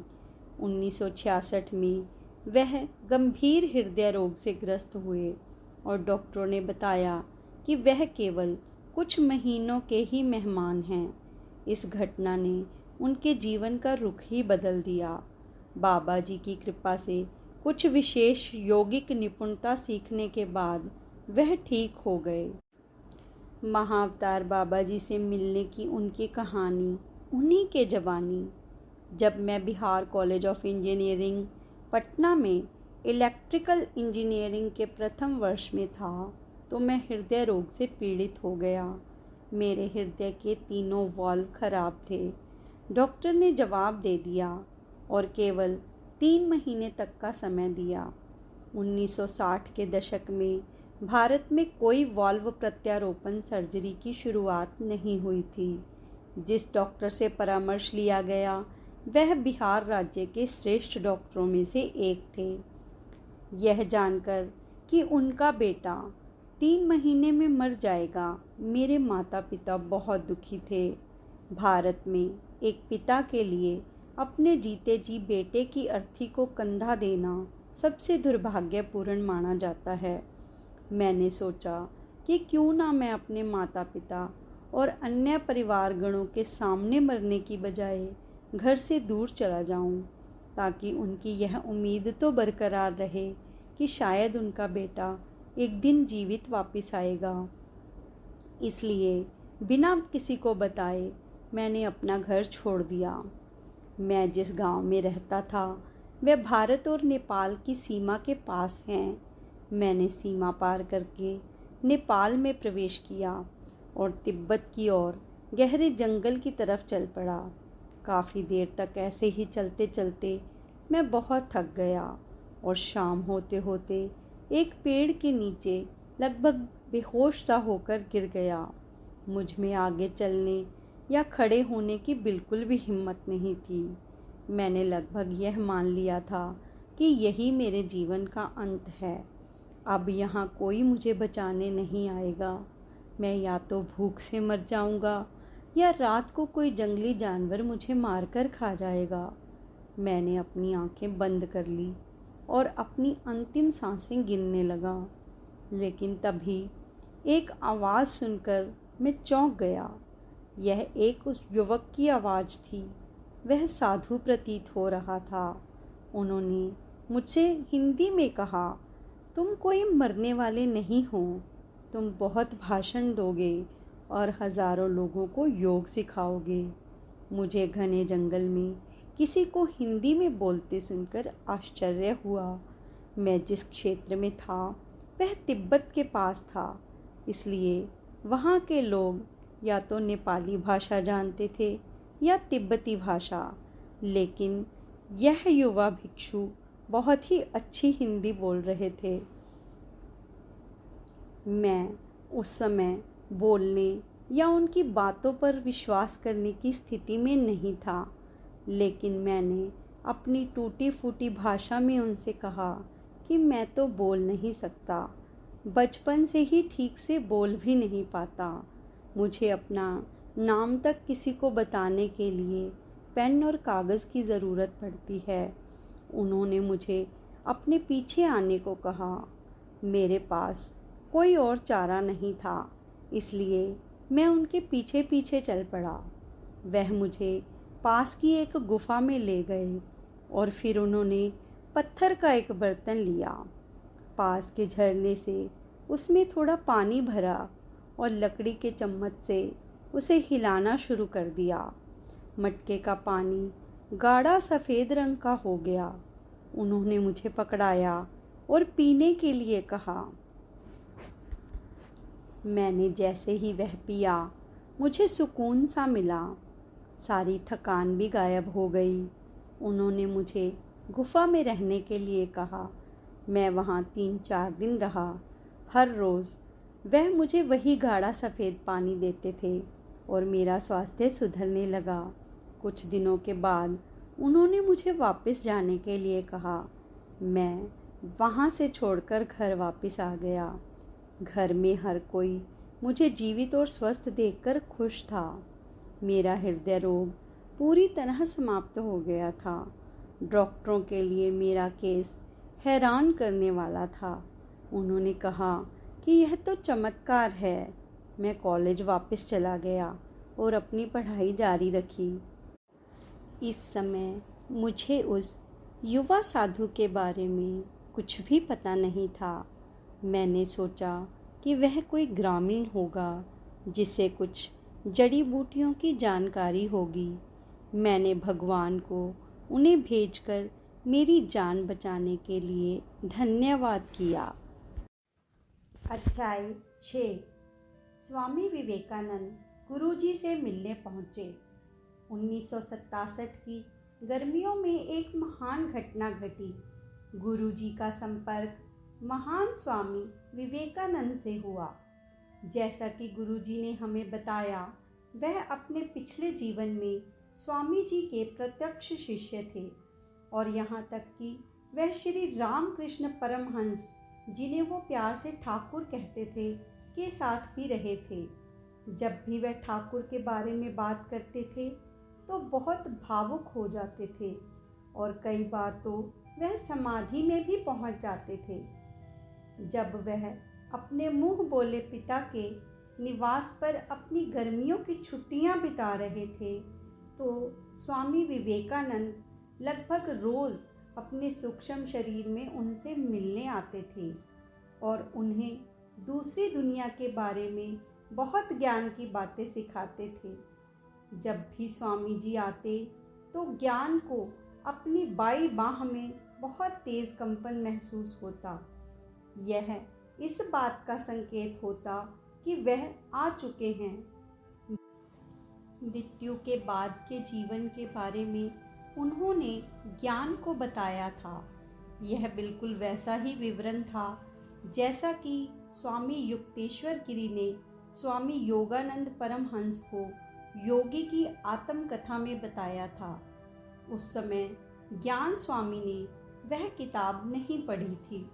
1966 में वह गंभीर हृदय रोग से ग्रस्त हुए और डॉक्टरों ने बताया कि वह केवल कुछ महीनों के ही मेहमान हैं। इस घटना ने उनके जीवन का रुख ही बदल दिया। बाबा जी की कृपा से कुछ विशेष योगिक निपुणता सीखने के बाद वह ठीक हो गए। महाअवतार बाबा जी से मिलने की उनकी कहानी उन्हीं के ज़बानी। जब मैं Bihar college of engineering Patna में इलेक्ट्रिकल इंजीनियरिंग के प्रथम वर्ष में था तो मैं हृदय रोग से पीड़ित हो गया। मेरे हृदय के तीनों वाल्व खराब थे। डॉक्टर ने जवाब दे दिया और केवल 3 महीने तक का समय दिया। 1960 के दशक में भारत में कोई वाल्व प्रत्यारोपण सर्जरी की शुरुआत नहीं हुई थी। जिस डॉक्टर से परामर्श लिया गया वह बिहार राज्य के श्रेष्ठ डॉक्टरों में से एक थे। यह जानकर कि उनका बेटा 3 महीने में मर जाएगा, मेरे माता पिता बहुत दुखी थे। भारत में एक पिता के लिए अपने जीते जी बेटे की अर्थी को कंधा देना सबसे दुर्भाग्यपूर्ण माना जाता है। मैंने सोचा कि क्यों ना मैं अपने माता पिता और अन्य परिवारगणों के सामने मरने की बजाय घर से दूर चला जाऊं, ताकि उनकी यह उम्मीद तो बरकरार रहे कि शायद उनका बेटा एक दिन जीवित वापस आएगा। इसलिए बिना किसी को बताए मैंने अपना घर छोड़ दिया। मैं जिस गांव में रहता था वह भारत और नेपाल की सीमा के पास है। मैंने सीमा पार करके नेपाल में प्रवेश किया और तिब्बत की ओर गहरे जंगल की तरफ चल पड़ा। काफ़ी देर तक ऐसे ही चलते चलते मैं बहुत थक गया और शाम होते होते एक पेड़ के नीचे लगभग बेहोश सा होकर गिर गया। मुझ में आगे चलने या खड़े होने की बिल्कुल भी हिम्मत नहीं थी। मैंने लगभग यह मान लिया था कि यही मेरे जीवन का अंत है। अब यहाँ कोई मुझे बचाने नहीं आएगा। मैं या तो भूख से मर जाऊँगा या रात को कोई जंगली जानवर मुझे मारकर खा जाएगा। मैंने अपनी आंखें बंद कर ली और अपनी अंतिम सांसें गिनने लगा। लेकिन तभी एक आवाज़ सुनकर मैं चौंक गया। यह एक उस युवक की आवाज़ थी। वह साधु प्रतीत हो रहा था। उन्होंने मुझसे हिंदी में कहा, तुम कोई मरने वाले नहीं हो। तुम बहुत भाषण दोगे और हज़ारों लोगों को योग सिखाओगे। मुझे घने जंगल में किसी को हिंदी में बोलते सुनकर आश्चर्य हुआ। मैं जिस क्षेत्र में था वह तिब्बत के पास था, इसलिए वहाँ के लोग या तो नेपाली भाषा जानते थे या तिब्बती भाषा, लेकिन यह युवा भिक्षु बहुत ही अच्छी हिंदी बोल रहे थे। मैं उस समय बोलने या उनकी बातों पर विश्वास करने की स्थिति में नहीं था, लेकिन मैंने अपनी टूटी फूटी भाषा में उनसे कहा कि मैं तो बोल नहीं सकता, बचपन से ही ठीक से बोल भी नहीं पाता। मुझे अपना नाम तक किसी को बताने के लिए पेन और कागज़ की ज़रूरत पड़ती है। उन्होंने मुझे अपने पीछे आने को कहा। मेरे पास कोई और चारा नहीं था, इसलिए मैं उनके पीछे पीछे चल पड़ा। वह मुझे पास की एक गुफा में ले गए और फिर उन्होंने पत्थर का एक बर्तन लिया। पास के झरने से उसमें थोड़ा पानी भरा और लकड़ी के चम्मच से उसे हिलाना शुरू कर दिया। मटके का पानी गाढ़ा सफ़ेद रंग का हो गया। उन्होंने मुझे पकड़ाया और पीने के लिए कहा। मैंने जैसे ही वह पिया, मुझे सुकून सा मिला। सारी थकान भी गायब हो गई। उन्होंने मुझे गुफा में रहने के लिए कहा। मैं वहाँ 3-4 दिन रहा। हर रोज़ वह मुझे वही गाढ़ा सफ़ेद पानी देते थे और मेरा स्वास्थ्य सुधरने लगा। कुछ दिनों के बाद उन्होंने मुझे वापस जाने के लिए कहा। मैं वहाँ से छोड़कर घर वापस आ गया। घर में हर कोई मुझे जीवित और स्वस्थ देखकर खुश था। मेरा हृदय रोग पूरी तरह समाप्त हो गया था। डॉक्टरों के लिए मेरा केस हैरान करने वाला था। उन्होंने कहा कि यह तो चमत्कार है। मैं कॉलेज वापस चला गया और अपनी पढ़ाई जारी रखी। इस समय मुझे उस युवा साधु के बारे में कुछ भी पता नहीं था। मैंने सोचा कि वह कोई ग्रामीण होगा जिसे कुछ जड़ी बूटियों की जानकारी होगी। मैंने भगवान को उन्हें भेजकर मेरी जान बचाने के लिए धन्यवाद किया। अध्याय 6। स्वामी विवेकानंद गुरुजी से मिलने पहुँचे। 1967 की गर्मियों में एक महान घटना घटी। गुरुजी का संपर्क महान स्वामी विवेकानंद से हुआ। जैसा कि गुरुजी ने हमें बताया, वह अपने पिछले जीवन में स्वामी जी के प्रत्यक्ष शिष्य थे और यहाँ तक कि वह श्री रामकृष्ण परमहंस, जिन्हें वो प्यार से ठाकुर कहते थे, के साथ भी रहे थे। जब भी वह ठाकुर के बारे में बात करते थे तो बहुत भावुक हो जाते थे और कई बार तो वह समाधि में भी पहुंच जाते थे। जब वह अपने मुंह बोले पिता के निवास पर अपनी गर्मियों की छुट्टियां बिता रहे थे तो स्वामी विवेकानंद लगभग रोज अपने सूक्ष्म शरीर में उनसे मिलने आते थे और उन्हें दूसरी दुनिया के बारे में बहुत ज्ञान की बातें सिखाते थे। जब भी स्वामी जी आते तो ज्ञान को अपनी बाई बाह में बहुत तेज कंपन महसूस होता। यह इस बात का संकेत होता कि वह आ चुके हैं। मृत्यु के बाद के जीवन के बारे में उन्होंने ज्ञान को बताया था। यह बिल्कुल वैसा ही विवरण था जैसा कि स्वामी युक्तेश्वर गिरी ने स्वामी योगानंद परमहंस को योगी की आत्मकथा में बताया था। उस समय ज्ञान स्वामी ने वह किताब नहीं पढ़ी थी।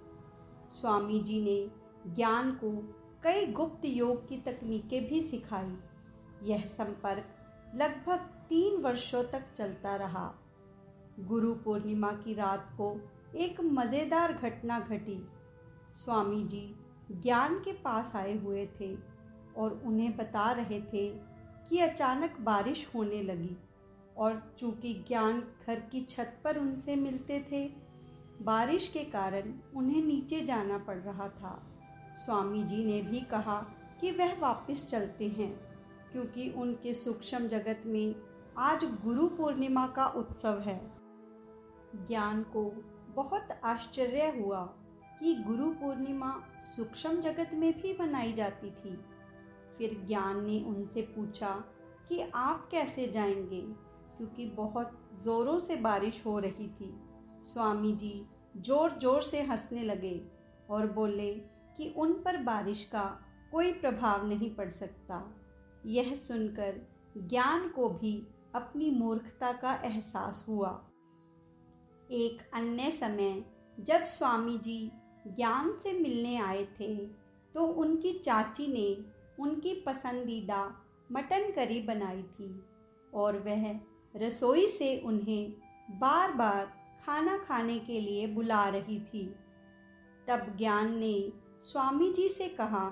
स्वामी जी ने ज्ञान को कई गुप्त योग की तकनीकें भी सिखाई। यह संपर्क लगभग 3 वर्षों तक चलता रहा। गुरु पूर्णिमा की रात को एक मज़ेदार घटना घटी। स्वामी जी ज्ञान के पास आए हुए थे और उन्हें बता रहे थे कि अचानक बारिश होने लगी और चूंकि ज्ञान घर की छत पर उनसे मिलते थे, बारिश के कारण उन्हें नीचे जाना पड़ रहा था। स्वामी जी ने भी कहा कि वह वापस चलते हैं क्योंकि उनके सूक्ष्म जगत में आज गुरु पूर्णिमा का उत्सव है। ज्ञान को बहुत आश्चर्य हुआ कि गुरु पूर्णिमा सूक्ष्म जगत में भी मनाई जाती थी। फिर ज्ञान ने उनसे पूछा कि आप कैसे जाएंगे, क्योंकि बहुत ज़ोरों से बारिश हो रही थी। स्वामी जी जोर जोर से हंसने लगे और बोले कि उन पर बारिश का कोई प्रभाव नहीं पड़ सकता। यह सुनकर ज्ञान को भी अपनी मूर्खता का एहसास हुआ। एक अन्य समय जब स्वामी जी ज्ञान से मिलने आए थे तो उनकी चाची ने उनकी पसंदीदा मटन करी बनाई थी और वह रसोई से उन्हें बार बार खाना खाने के लिए बुला रही थी। तब ज्ञान ने स्वामी जी से कहा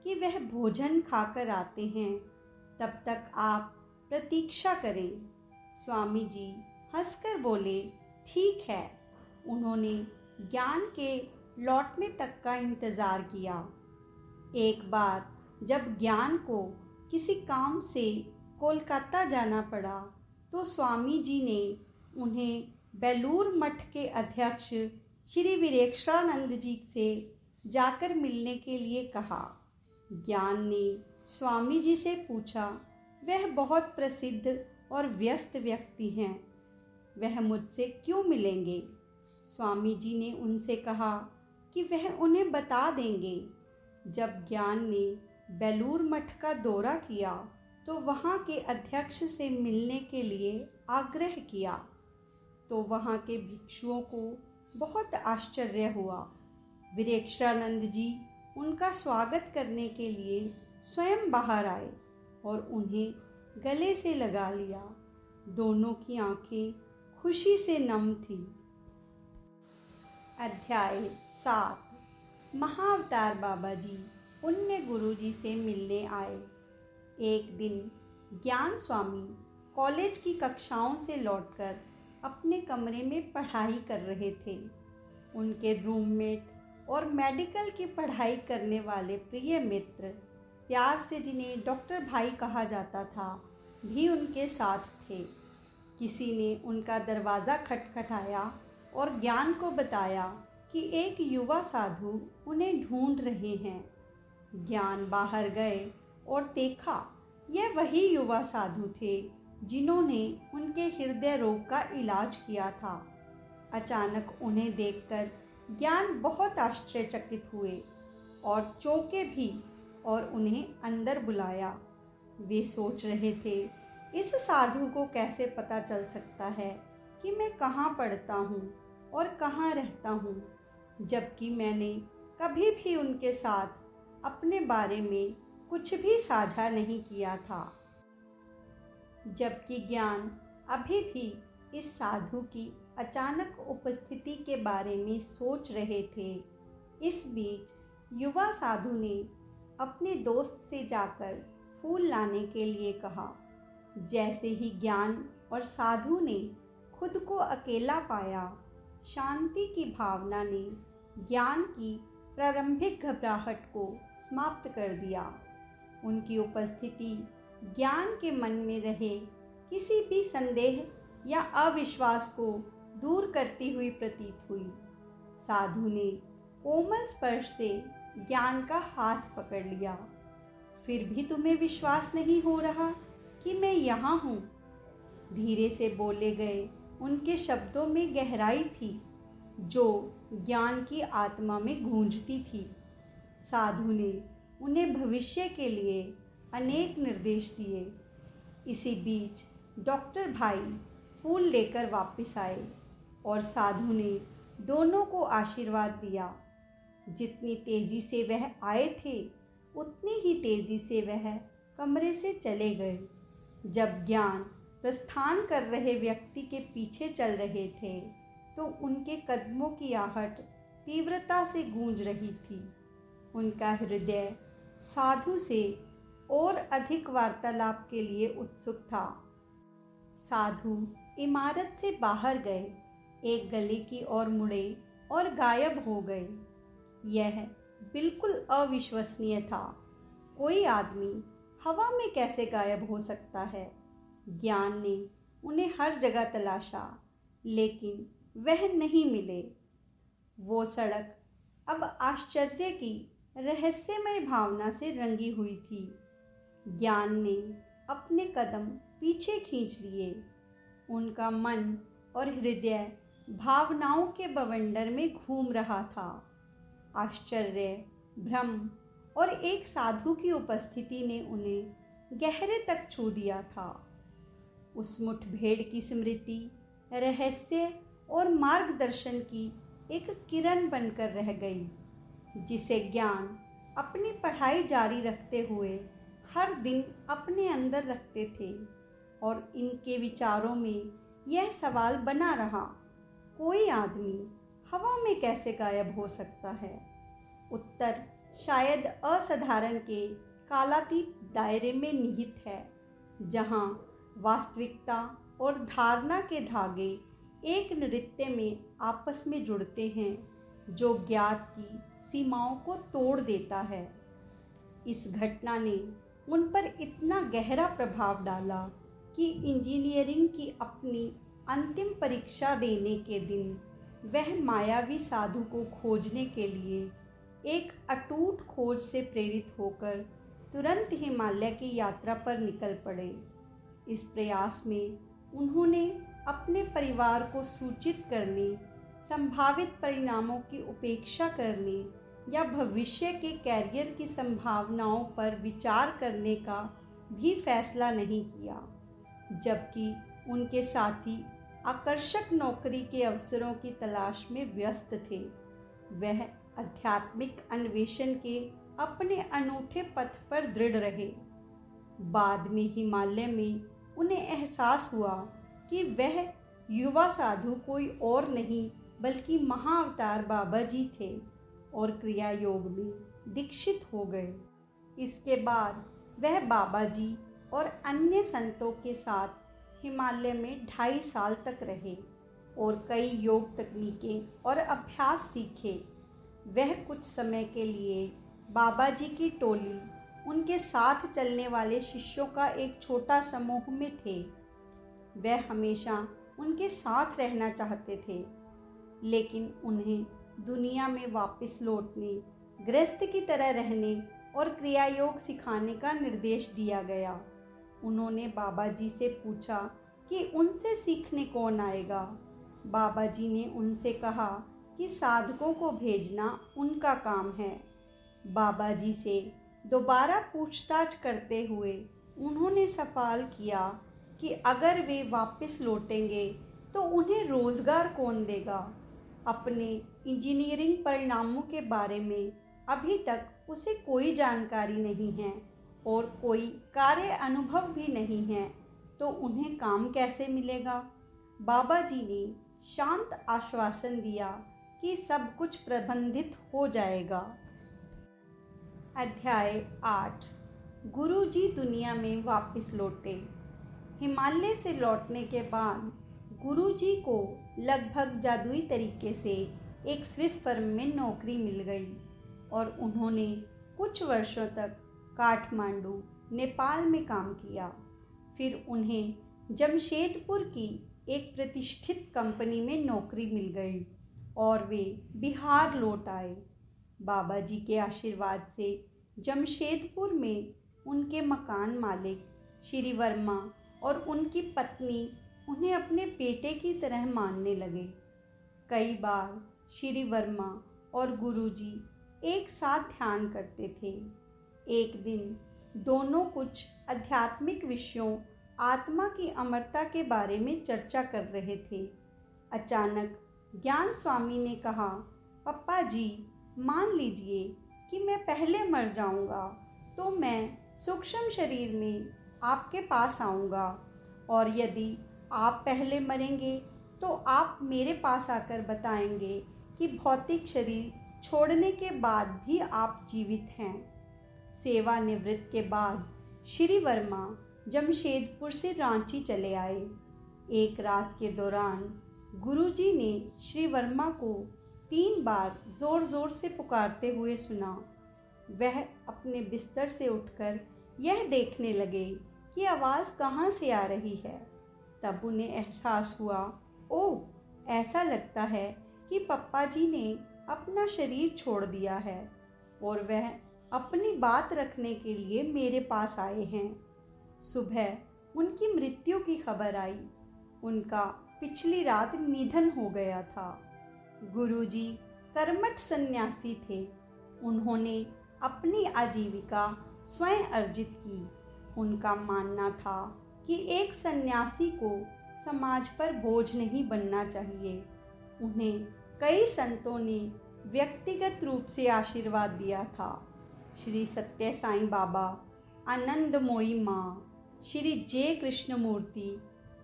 कि वह भोजन खाकर आते हैं, तब तक आप प्रतीक्षा करें। स्वामी जी हंसकर बोले, ठीक है। उन्होंने ज्ञान के लौटने तक का इंतज़ार किया। एक बार जब ज्ञान को किसी काम से कोलकाता जाना पड़ा तो स्वामी जी ने उन्हें बेलूर मठ के अध्यक्ष श्री विरेक्षानंद जी से जाकर मिलने के लिए कहा। ज्ञान ने स्वामी जी से पूछा, वह बहुत प्रसिद्ध और व्यस्त व्यक्ति हैं, वह मुझसे क्यों मिलेंगे? स्वामी जी ने उनसे कहा कि वह उन्हें बता देंगे। जब ज्ञान ने बेलूर मठ का दौरा किया तो वहाँ के अध्यक्ष से मिलने के लिए आग्रह किया तो वहाँ के भिक्षुओं को बहुत आश्चर्य हुआ। विरेक्षानंद जी उनका स्वागत करने के लिए स्वयं बाहर आए और उन्हें गले से लगा लिया। दोनों की आंखें खुशी से नम थी। अध्याय 7। महाअवतार बाबा जी पुण्य गुरु जी से मिलने आए। एक दिन ज्ञान स्वामी कॉलेज की कक्षाओं से लौटकर अपने कमरे में पढ़ाई कर रहे थे। उनके रूममेट और मेडिकल की पढ़ाई करने वाले प्रिय मित्र, प्यार से जिन्हें डॉक्टर भाई कहा जाता था, भी उनके साथ थे। किसी ने उनका दरवाज़ा खटखटाया और ज्ञान को बताया कि एक युवा साधु उन्हें ढूंढ रहे हैं। ज्ञान बाहर गए और देखा यह वही युवा साधु थे जिन्होंने उनके हृदय रोग का इलाज किया था। अचानक उन्हें देखकर ज्ञान बहुत आश्चर्यचकित हुए और चौंके भी और उन्हें अंदर बुलाया। वे सोच रहे थे, इस साधु को कैसे पता चल सकता है कि मैं कहाँ पढ़ता हूँ और कहाँ रहता हूँ, जबकि मैंने कभी भी उनके साथ अपने बारे में कुछ भी साझा नहीं किया था। जबकि ज्ञान अभी भी इस साधु की अचानक उपस्थिति के बारे में सोच रहे थे, इस बीच युवा साधु ने अपने दोस्त से जाकर फूल लाने के लिए कहा। जैसे ही ज्ञान और साधु ने खुद को अकेला पाया, शांति की भावना ने ज्ञान की प्रारंभिक घबराहट को समाप्त कर दिया। उनकी उपस्थिति ज्ञान के मन में रहे किसी भी संदेह या अविश्वास को दूर करती हुई प्रतीत हुई। साधु ने कोमल स्पर्श से ज्ञान का हाथ पकड़ लिया। फिर भी तुम्हें विश्वास नहीं हो रहा कि मैं यहाँ हूँ? धीरे से बोले गए उनके शब्दों में गहराई थी जो ज्ञान की आत्मा में गूंजती थी। साधु ने उन्हें भविष्य के लिए अनेक निर्देश दिए। इसी बीच डॉक्टर भाई फूल लेकर वापस आए और साधु ने दोनों को आशीर्वाद दिया। जितनी तेजी से वह आए थे उतनी ही तेजी से वह कमरे से चले गए। जब ज्ञान प्रस्थान कर रहे व्यक्ति के पीछे चल रहे थे तो उनके कदमों की आहट तीव्रता से गूंज रही थी। उनका हृदय साधु से और अधिक वार्तालाप के लिए उत्सुक था। साधु इमारत से बाहर गए, एक गली की ओर मुड़े और गायब हो गए। यह बिल्कुल अविश्वसनीय था। कोई आदमी हवा में कैसे गायब हो सकता है? ज्ञान ने उन्हें हर जगह तलाशा, लेकिन वह नहीं मिले। वो सड़क अब आश्चर्य की रहस्यमय भावना से रंगी हुई थी। ज्ञान ने अपने कदम पीछे खींच लिए। उनका मन और हृदय भावनाओं के बवंडर में घूम रहा था। आश्चर्य, भ्रम और एक साधु की उपस्थिति ने उन्हें गहरे तक छू दिया था। उस मुठभेड़ की स्मृति, रहस्य और मार्गदर्शन की एक किरण बनकर रह गई, जिसे ज्ञान अपनी पढ़ाई जारी रखते हुए हर दिन अपने अंदर रखते थे। और इनके विचारों में यह सवाल बना रहा, कोई आदमी हवा में कैसे गायब हो सकता है? उत्तर शायद असाधारण के कालातीत दायरे में निहित है, जहाँ वास्तविकता और धारणा के धागे एक नृत्य में आपस में जुड़ते हैं, जो ज्ञात की सीमाओं को तोड़ देता है। इस घटना ने उन पर इतना गहरा प्रभाव डाला कि इंजीनियरिंग की अपनी अंतिम परीक्षा देने के दिन वह मायावी साधु को खोजने के लिए एक अटूट खोज से प्रेरित होकर तुरंत हिमालय की यात्रा पर निकल पड़े। इस प्रयास में उन्होंने अपने परिवार को सूचित करने, संभावित परिणामों की उपेक्षा करने या भविष्य के कैरियर की संभावनाओं पर विचार करने का भी फैसला नहीं किया, जबकि उनके साथी आकर्षक नौकरी के अवसरों की तलाश में व्यस्त थे। वह आध्यात्मिक अन्वेषण के अपने अनूठे पथ पर दृढ़ रहे। बाद में हिमालय में उन्हें एहसास हुआ कि वह युवा साधु कोई और नहीं बल्कि महाअवतार बाबा जी थे और क्रिया योग में दीक्षित हो गए। इसके बाद वह बाबा जी और अन्य संतों के साथ हिमालय में 2.5 साल तक रहे और कई योग तकनीकें और अभ्यास सीखे। वह कुछ समय के लिए बाबा जी की टोली, उनके साथ चलने वाले शिष्यों का एक छोटा समूह में थे। वह हमेशा उनके साथ रहना चाहते थे, लेकिन उन्हें दुनिया में वापस लौटने, गृहस्थ की तरह रहने और क्रिया योग सिखाने का निर्देश दिया गया। उन्होंने बाबा जी से पूछा कि उनसे सीखने कौन आएगा। बाबा जी ने उनसे कहा कि साधकों को भेजना उनका काम है। बाबा जी से दोबारा पूछताछ करते हुए उन्होंने सवाल किया कि अगर वे वापस लौटेंगे तो उन्हें रोजगार कौन देगा। अपने इंजीनियरिंग परिणामों के बारे में अभी तक उसे कोई जानकारी नहीं है और कोई कार्य अनुभव भी नहीं है, तो उन्हें काम कैसे मिलेगा। बाबा जी ने शांत आश्वासन दिया कि सब कुछ प्रबंधित हो जाएगा। अध्याय 8। गुरुजी दुनिया में वापस लौटे। हिमालय से लौटने के बाद गुरुजी को लगभग जादुई तरीके से एक स्विस फर्म में नौकरी मिल गई और उन्होंने कुछ वर्षों तक काठमांडू, नेपाल में काम किया। फिर उन्हें जमशेदपुर की एक प्रतिष्ठित कंपनी में नौकरी मिल गई और वे बिहार लौट आए। बाबा जी के आशीर्वाद से जमशेदपुर में उनके मकान मालिक श्री वर्मा और उनकी पत्नी उन्हें अपने बेटे की तरह मानने लगे। कई बार श्री वर्मा और गुरुजी एक साथ ध्यान करते थे। एक दिन दोनों कुछ आध्यात्मिक विषयों, आत्मा की अमरता के बारे में चर्चा कर रहे थे। अचानक ज्ञान स्वामी ने कहा, पप्पा जी, मान लीजिए कि मैं पहले मर जाऊंगा तो मैं सूक्ष्म शरीर में आपके पास आऊंगा, और यदि आप पहले मरेंगे तो आप मेरे पास आकर बताएंगे कि भौतिक शरीर छोड़ने के बाद भी आप जीवित हैं। सेवानिवृत्त के बाद श्री वर्मा जमशेदपुर से रांची चले आए। एक रात के दौरान गुरुजी ने श्री वर्मा को 3 बार जोर जोर से पुकारते हुए सुना। वह अपने बिस्तर से उठकर यह देखने लगे कि आवाज़ कहाँ से आ रही है। तब उन्हें एहसास हुआ, ओह, ऐसा लगता है कि पप्पा जी ने अपना शरीर छोड़ दिया है और वह अपनी बात रखने के लिए मेरे पास आए हैं। सुबह उनकी मृत्यु की खबर आई। उनका पिछली रात निधन हो गया था। गुरुजी कर्मठ सन्यासी थे। उन्होंने अपनी आजीविका स्वयं अर्जित की। उनका मानना था कि एक सन्यासी को समाज पर बोझ नहीं बनना चाहिए उन्हें कई संतों ने व्यक्तिगत रूप से आशीर्वाद दिया था। श्री सत्य साईं बाबा, आनंदमयी माँ, श्री जय कृष्णमूर्ति,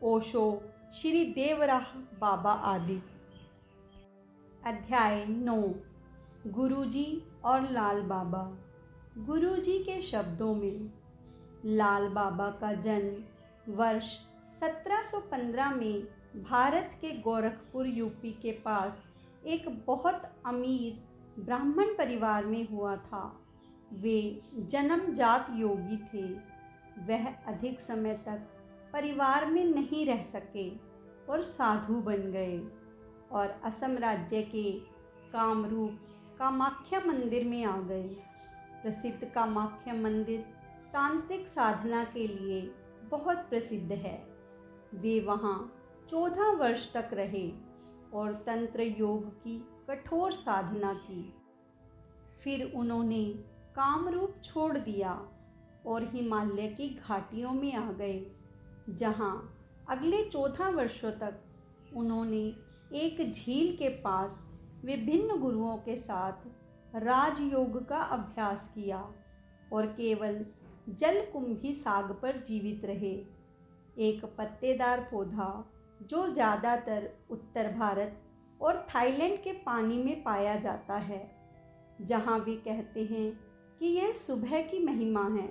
ओशो, श्री देवराह बाबा आदि। अध्याय 9, गुरुजी और लाल बाबा। गुरुजी के शब्दों में, लाल बाबा का जन्म वर्ष 1715 में भारत के गोरखपुर यूपी के पास एक बहुत अमीर ब्राह्मण परिवार में हुआ था। वे जन्मजात योगी थे। वह अधिक समय तक परिवार में नहीं रह सके और साधु बन गए और असम राज्य के कामरूप कामाख्या मंदिर में आ गए। प्रसिद्ध कामाख्या मंदिर तांत्रिक साधना के लिए बहुत प्रसिद्ध है। वे वहाँ 14 वर्ष तक रहे और तंत्र योग की कठोर साधना की। फिर उन्होंने कामरूप छोड़ दिया और हिमालय की घाटियों में आ गए, जहाँ अगले 14 वर्षों तक उन्होंने एक झील के पास विभिन्न गुरुओं के साथ राजयोग का अभ्यास किया और केवल जलकुंभी साग पर जीवित रहे, एक पत्तेदार पौधा जो ज़्यादातर उत्तर भारत और थाईलैंड के पानी में पाया जाता है, जहाँ वे कहते हैं कि यह सुबह की महिमा है।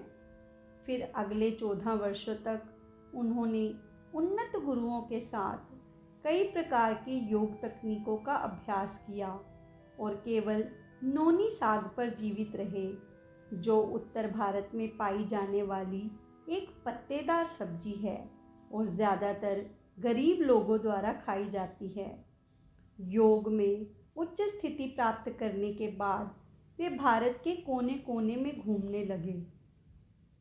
फिर अगले 14 वर्षों तक उन्होंने उन्नत गुरुओं के साथ कई प्रकार की योग तकनीकों का अभ्यास किया और केवल नोनी साग पर जीवित रहे, जो उत्तर भारत में पाई जाने वाली एक पत्तेदार सब्जी है और ज़्यादातर गरीब लोगों द्वारा खाई जाती है। योग में उच्च स्थिति प्राप्त करने के बाद वे भारत के कोने कोने में घूमने लगे।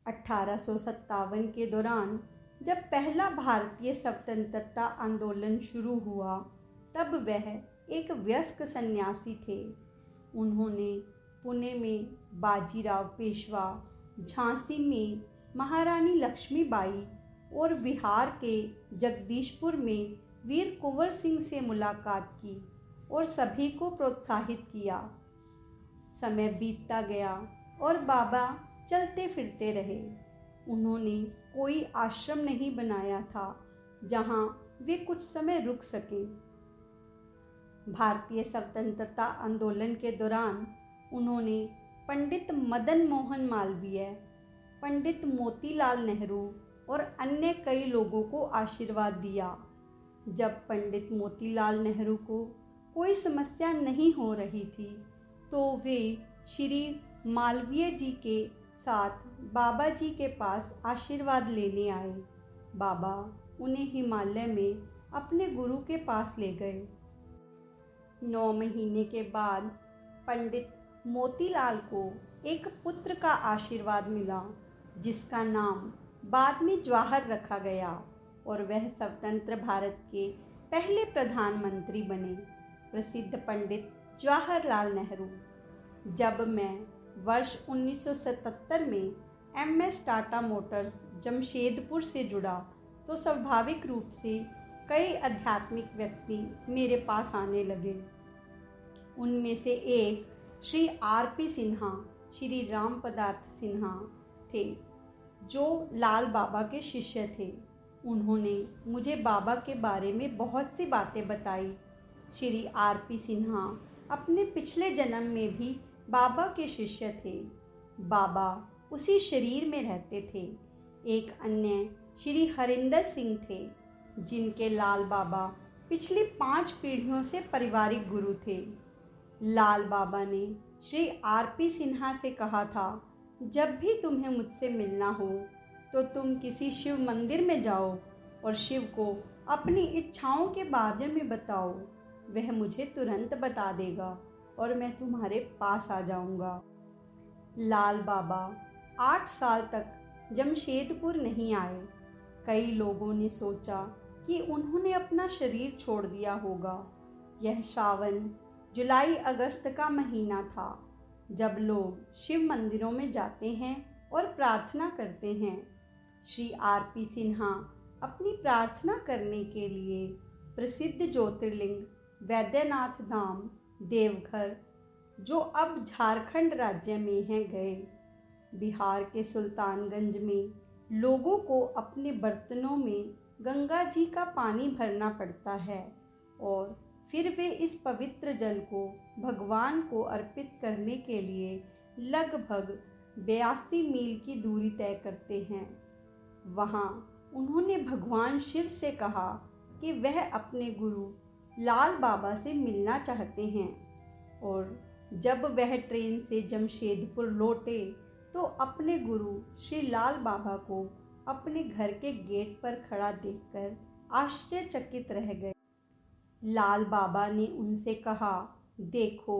1857 के दौरान जब पहला भारतीय स्वतंत्रता आंदोलन शुरू हुआ, तब वह एक वयस्क सन्यासी थे। उन्होंने पुणे में बाजीराव पेशवा, झांसी में महारानी लक्ष्मीबाई और बिहार के जगदीशपुर में वीर कुंवर सिंह से मुलाकात की और सभी को प्रोत्साहित किया। समय बीतता गया और बाबा चलते फिरते रहे। उन्होंने कोई आश्रम नहीं बनाया था जहां वे कुछ समय रुक सकें। भारतीय स्वतंत्रता आंदोलन के दौरान उन्होंने पंडित मदन मोहन मालवीय, पंडित मोतीलाल नेहरू और अन्य कई लोगों को आशीर्वाद दिया। जब पंडित मोतीलाल नेहरू को कोई समस्या नहीं हो रही थी, तो वे श्री मालवीय जी के साथ बाबा जी के पास आशीर्वाद लेने आए। बाबा उन्हें हिमालय में अपने गुरु के पास ले गए। 9 महीने के बाद पंडित मोतीलाल को एक पुत्र का आशीर्वाद मिला, जिसका नाम बाद में जवाहर रखा गया और वह स्वतंत्र भारत के पहले प्रधानमंत्री बने, प्रसिद्ध पंडित जवाहरलाल नेहरू। जब मैं वर्ष 1977 में MS टाटा मोटर्स जमशेदपुर से जुड़ा, तो स्वाभाविक रूप से कई आध्यात्मिक व्यक्ति मेरे पास आने लगे। उनमें से एक श्री RP सिन्हा, श्री राम पदार्थ सिन्हा थे, जो लाल बाबा के शिष्य थे। उन्होंने मुझे बाबा के बारे में बहुत सी बातें बताई। श्री RP सिन्हा अपने पिछले जन्म में भी बाबा के शिष्य थे। बाबा उसी शरीर में रहते थे। एक अन्य श्री हरिंदर सिंह थे, जिनके लाल बाबा पिछली 5 पीढ़ियों से पारिवारिक गुरु थे। लाल बाबा ने श्री RP सिन्हा से कहा था, जब भी तुम्हें मुझसे मिलना हो तो तुम किसी शिव मंदिर में जाओ और शिव को अपनी इच्छाओं के बारे में बताओ। वह मुझे तुरंत बता देगा और मैं तुम्हारे पास आ जाऊंगा। लाल बाबा 8 साल तक जमशेदपुर नहीं आए। कई लोगों ने सोचा कि उन्होंने अपना शरीर छोड़ दिया होगा। यह सावन, जुलाई, अगस्त का महीना था, जब लोग शिव मंदिरों में जाते हैं और प्रार्थना करते हैं। श्री RP सिन्हा अपनी प्रार्थना करने के लिए प्रसिद्ध ज्योतिर्लिंग वैद्यनाथ धाम, देवघर, जो अब झारखंड राज्य में हैं, गए। बिहार के सुल्तानगंज में लोगों को अपने बर्तनों में गंगा जी का पानी भरना पड़ता है और फिर वे इस पवित्र जल को भगवान को अर्पित करने के लिए लगभग 82 मील की दूरी तय करते हैं। वहाँ उन्होंने भगवान शिव से कहा कि वह अपने गुरु लाल बाबा से मिलना चाहते हैं और जब वह ट्रेन से जमशेदपुर लौटे तो अपने गुरु श्री लाल बाबा को अपने घर के गेट पर खड़ा देखकर आश्चर्यचकित रह गए। लाल बाबा ने उनसे कहा, देखो,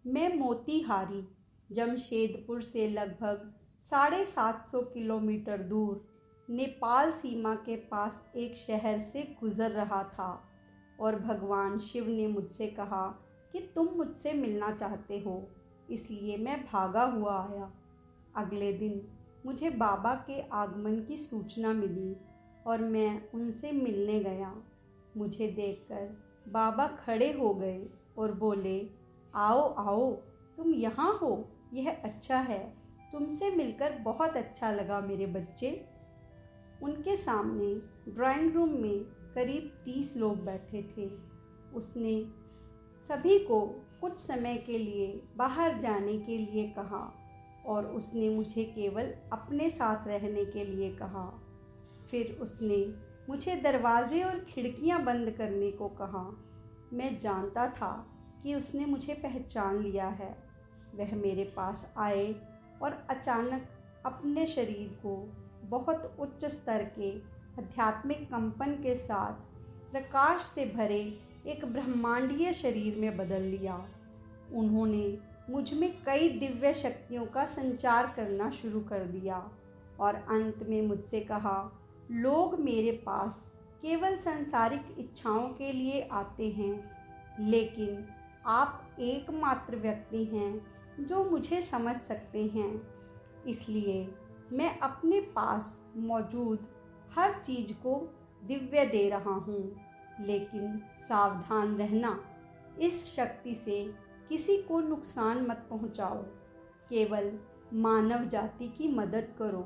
मैं मोतीहारी, जमशेदपुर से लगभग 750 किलोमीटर दूर नेपाल सीमा के पास एक शहर से गुजर रहा था और भगवान शिव ने मुझसे कहा कि तुम मुझसे मिलना चाहते हो, इसलिए मैं भागा हुआ आया। अगले दिन मुझे बाबा के आगमन की सूचना मिली और मैं उनसे मिलने गया। मुझे देखकर बाबा खड़े हो गए और बोले, आओ आओ, तुम यहाँ हो, यह अच्छा है, तुमसे मिलकर बहुत अच्छा लगा मेरे बच्चे। उनके सामने ड्राइंग रूम में करीब 30 लोग बैठे थे। उसने सभी को कुछ समय के लिए बाहर जाने के लिए कहा और उसने मुझे केवल अपने साथ रहने के लिए कहा। फिर उसने मुझे दरवाजे और खिड़कियां बंद करने को कहा। मैं जानता था कि उसने मुझे पहचान लिया है। वह मेरे पास आए और अचानक अपने शरीर को बहुत उच्च स्तर के आध्यात्मिक कंपन के साथ प्रकाश से भरे एक ब्रह्मांडीय शरीर में बदल लिया। उन्होंने मुझ में कई दिव्य शक्तियों का संचार करना शुरू कर दिया और अंत में मुझसे कहा, लोग मेरे पास केवल सांसारिक इच्छाओं के लिए आते हैं, लेकिन आप एकमात्र व्यक्ति हैं जो मुझे समझ सकते हैं। इसलिए मैं अपने पास मौजूद हर चीज को दिव्य दे रहा हूँ, लेकिन सावधान रहना, इस शक्ति से किसी को नुकसान मत पहुँचाओ, केवल मानव जाति की मदद करो।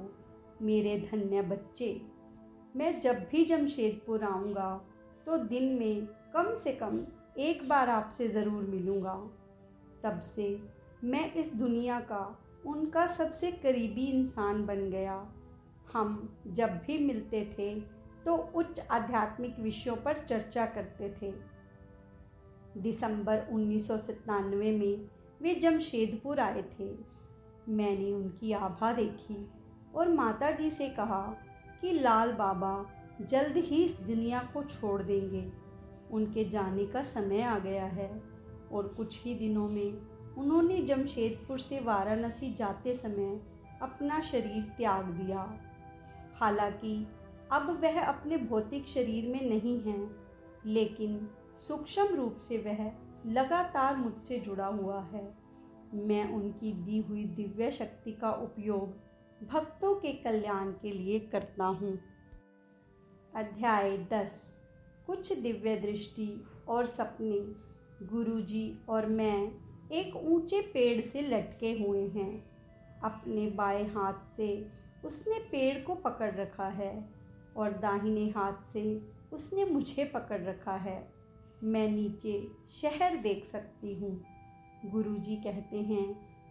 मेरे धन्य बच्चे, मैं जब भी जमशेदपुर आऊँगा तो दिन में कम से कम एक बार आपसे ज़रूर मिलूँगा। तब से मैं इस दुनिया का उनका सबसे करीबी इंसान बन गया। हम जब भी मिलते थे तो उच्च आध्यात्मिक विषयों पर चर्चा करते थे। दिसंबर 1997 में वे जमशेदपुर आए थे। मैंने उनकी आभा देखी और माताजी से कहा कि लाल बाबा जल्द ही इस दुनिया को छोड़ देंगे, उनके जाने का समय आ गया है। और कुछ ही दिनों में उन्होंने जमशेदपुर से वाराणसी जाते समय अपना शरीर त्याग दिया। हालांकि अब वह अपने भौतिक शरीर में नहीं हैं, लेकिन सूक्ष्म रूप से वह लगातार मुझसे जुड़ा हुआ है। मैं उनकी दी हुई दिव्य शक्ति का उपयोग भक्तों के कल्याण के लिए करता हूँ। अध्याय 10। कुछ दिव्य दृष्टि और सपने। गुरुजी और मैं एक ऊंचे पेड़ से लटके हुए हैं। अपने बाएं हाथ से उसने पेड़ को पकड़ रखा है और दाहिने हाथ से उसने मुझे पकड़ रखा है। मैं नीचे शहर देख सकती हूँ। गुरुजी कहते हैं,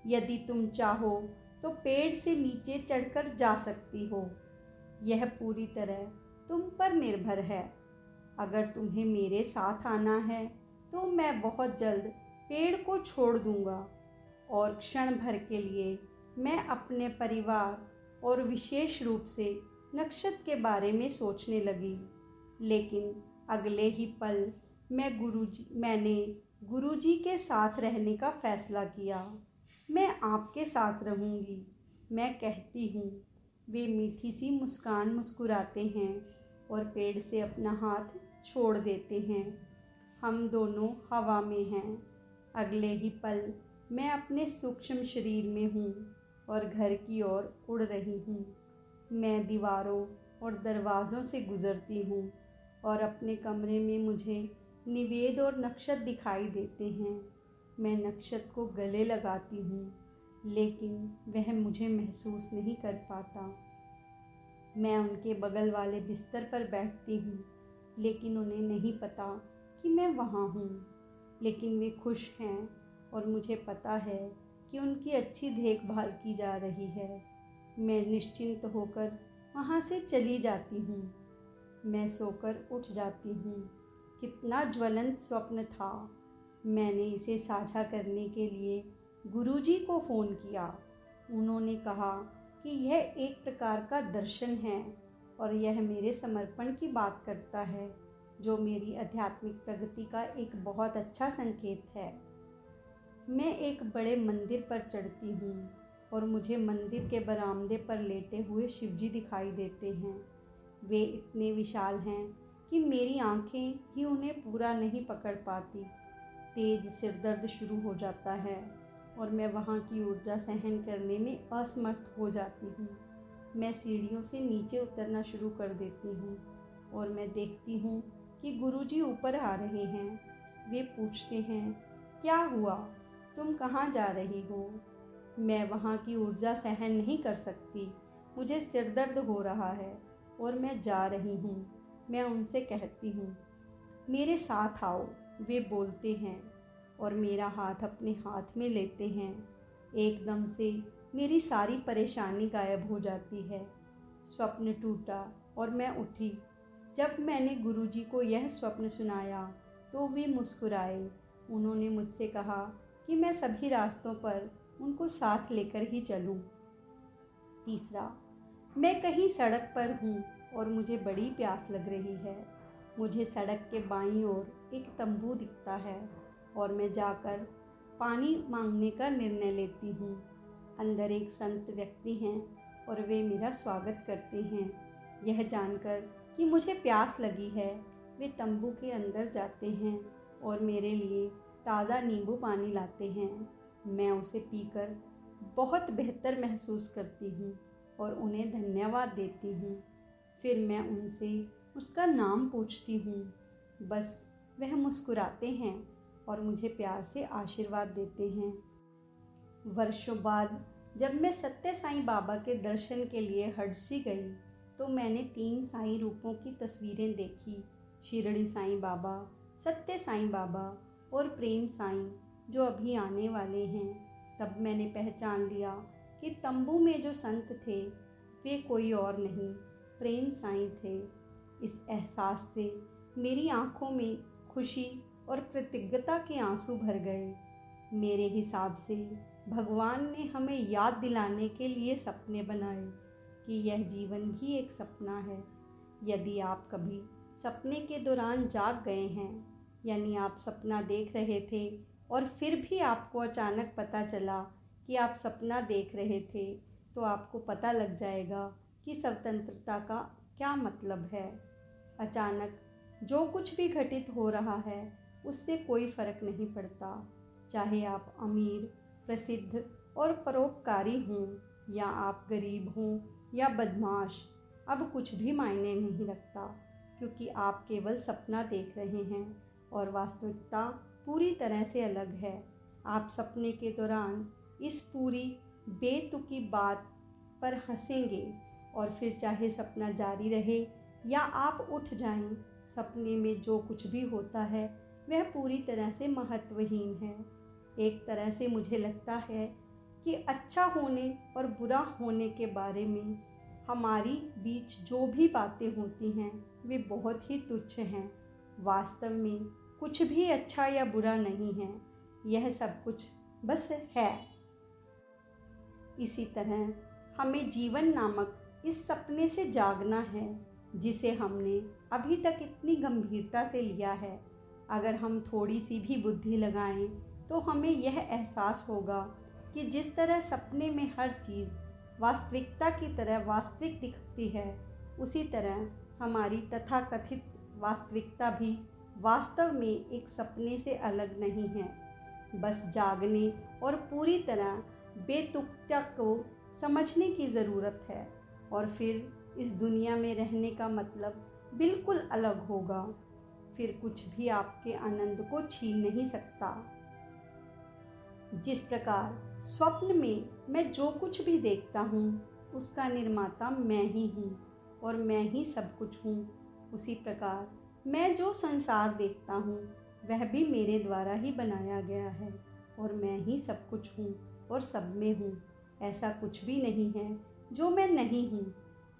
यदि तुम चाहो तो पेड़ से नीचे चढ़कर जा सकती हो। यह पूरी तरह तुम पर निर्भर है। अगर तुम्हें मेरे साथ आना है तो मैं बहुत जल्द पेड़ को छोड़ दूंगा और क्षण भर के लिए मैं अपने परिवार और विशेष रूप से नक्षत्र के बारे में सोचने लगी। लेकिन अगले ही पल मैंने गुरुजी के साथ रहने का फैसला किया। मैं आपके साथ रहूंगी, मैं कहती हूँ। वे मीठी सी मुस्कान मुस्कुराते हैं और पेड़ से अपना हाथ छोड़ देते हैं। हम दोनों हवा में हैं। अगले ही पल मैं अपने सूक्ष्म शरीर में हूँ और घर की ओर उड़ रही हूँ। मैं दीवारों और दरवाज़ों से गुजरती हूँ और अपने कमरे में मुझे निवेद और नक्षत्र दिखाई देते हैं। मैं नक्षत्र को गले लगाती हूँ, लेकिन वह मुझे महसूस नहीं कर पाता। मैं उनके बगल वाले बिस्तर पर बैठती हूँ, लेकिन उन्हें नहीं पता कि मैं वहाँ हूँ। लेकिन वे खुश हैं और मुझे पता है कि उनकी अच्छी देखभाल की जा रही है। मैं निश्चिंत होकर वहाँ से चली जाती हूँ। मैं सोकर उठ जाती हूँ। कितना ज्वलंत स्वप्न था। मैंने इसे साझा करने के लिए गुरुजी को फ़ोन किया। उन्होंने कहा कि यह एक प्रकार का दर्शन है और यह मेरे समर्पण की बात करता है, जो मेरी आध्यात्मिक प्रगति का एक बहुत अच्छा संकेत है। मैं एक बड़े मंदिर पर चढ़ती हूँ और मुझे मंदिर के बरामदे पर लेटे हुए शिवजी दिखाई देते हैं। वे इतने विशाल हैं कि मेरी आंखें ही उन्हें पूरा नहीं पकड़ पाती। तेज सिर दर्द शुरू हो जाता है और मैं वहाँ की ऊर्जा सहन करने में असमर्थ हो जाती हूँ। मैं सीढ़ियों से नीचे उतरना शुरू कर देती हूँ और मैं देखती हूँ कि गुरुजी ऊपर आ रहे हैं। वे पूछते हैं, क्या हुआ? तुम कहाँ जा रही हो? मैं वहाँ की ऊर्जा सहन नहीं कर सकती। मुझे सिर दर्द हो रहा है और मैं जा रही हूँ। मैं उनसे कहती हूँ, मेरे साथ आओ। वे बोलते हैं और मेरा हाथ अपने हाथ में लेते हैं। एकदम से मेरी सारी परेशानी गायब हो जाती है। स्वप्न टूटा और मैं उठी। जब मैंने गुरुजी को यह स्वप्न सुनाया तो वे मुस्कुराए। उन्होंने मुझसे कहा कि मैं सभी रास्तों पर उनको साथ लेकर ही चलूं। तीसरा, मैं कहीं सड़क पर हूँ और मुझे बड़ी प्यास लग रही है। मुझे सड़क के बाईं ओर एक तंबू दिखता है और मैं जाकर पानी मांगने का निर्णय लेती हूँ। अंदर एक संत व्यक्ति हैं और वे मेरा स्वागत करते हैं। यह जानकर कि मुझे प्यास लगी है, वे तंबू के अंदर जाते हैं और मेरे लिए ताज़ा नींबू पानी लाते हैं। मैं उसे पीकर बहुत बेहतर महसूस करती हूँ और उन्हें धन्यवाद देती हूँ। फिर मैं उनसे उसका नाम पूछती हूँ। बस वह मुस्कुराते हैं और मुझे प्यार से आशीर्वाद देते हैं। वर्षों बाद जब मैं सत्य साईं बाबा के दर्शन के लिए हडसी गई तो मैंने 3 साईं रूपों की तस्वीरें देखी। शिरडी साईं बाबा, सत्य साईं बाबा और प्रेम साईं, जो अभी आने वाले हैं। तब मैंने पहचान लिया कि तंबू में जो संत थे वे कोई और नहीं, प्रेम साईं थे। इस एहसास से मेरी आंखों में खुशी और कृतज्ञता के आंसू भर गए। मेरे हिसाब से भगवान ने हमें याद दिलाने के लिए सपने बनाए कि यह जीवन भी एक सपना है। यदि आप कभी सपने के दौरान जाग गए हैं, यानी आप सपना देख रहे थे और फिर भी आपको अचानक पता चला कि आप सपना देख रहे थे, तो आपको पता लग जाएगा कि स्वतंत्रता का क्या मतलब है। अचानक जो कुछ भी घटित हो रहा है उससे कोई फर्क नहीं पड़ता, चाहे आप अमीर, प्रसिद्ध और परोपकारी हों या आप गरीब हों या बदमाश। अब कुछ भी मायने नहीं रखता, क्योंकि आप केवल सपना देख रहे हैं और वास्तविकता पूरी तरह से अलग है। आप सपने के दौरान इस पूरी बेतुकी बात पर हंसेंगे और फिर चाहे सपना जारी रहे या आप उठ जाएं, सपने में जो कुछ भी होता है वह पूरी तरह से महत्वहीन है। एक तरह से मुझे लगता है कि अच्छा होने और बुरा होने के बारे में हमारी बीच जो भी बातें होती हैं वे बहुत ही तुच्छ हैं। वास्तव में कुछ भी अच्छा या बुरा नहीं है, यह सब कुछ बस है। इसी तरह हमें जीवन नामक इस सपने से जागना है जिसे हमने अभी तक इतनी गंभीरता से लिया है। अगर हम थोड़ी सी भी बुद्धि लगाएं तो हमें यह एहसास होगा कि जिस तरह सपने में हर चीज़ वास्तविकता की तरह वास्तविक दिखती है, उसी तरह हमारी तथाकथित वास्तविकता भी वास्तव में एक सपने से अलग नहीं है। बस जागने और पूरी तरह बेतुकता को समझने की ज़रूरत है और फिर इस दुनिया में रहने का मतलब बिल्कुल अलग होगा। फिर कुछ भी आपके आनंद को छीन नहीं सकता। जिस प्रकार स्वप्न में मैं जो कुछ भी देखता हूँ उसका निर्माता मैं ही हूँ और मैं ही सब कुछ हूँ, उसी प्रकार मैं जो संसार देखता हूँ वह भी मेरे द्वारा ही बनाया गया है और मैं ही सब कुछ हूँ और सब में हूँ। ऐसा कुछ भी नहीं है जो मैं नहीं हूँ।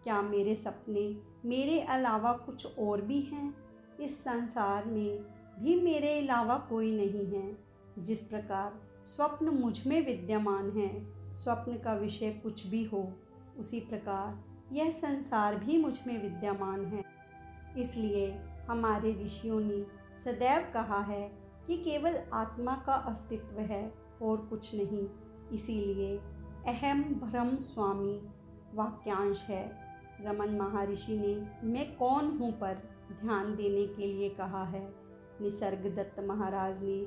क्या मेरे सपने मेरे अलावा कुछ और भी हैं? इस संसार में भी मेरे अलावा कोई नहीं है। जिस प्रकार स्वप्न मुझ में विद्यमान है, स्वप्न का विषय कुछ भी हो, उसी प्रकार यह संसार भी मुझ में विद्यमान है। इसलिए हमारे ऋषियों ने सदैव कहा है कि केवल आत्मा का अस्तित्व है और कुछ नहीं। इसीलिए अहम ब्रह्म स्वामी वाक्यांश है। रमन महर्षि ने मैं कौन हूँ पर ध्यान देने के लिए कहा है। निसर्गदत्त महाराज ने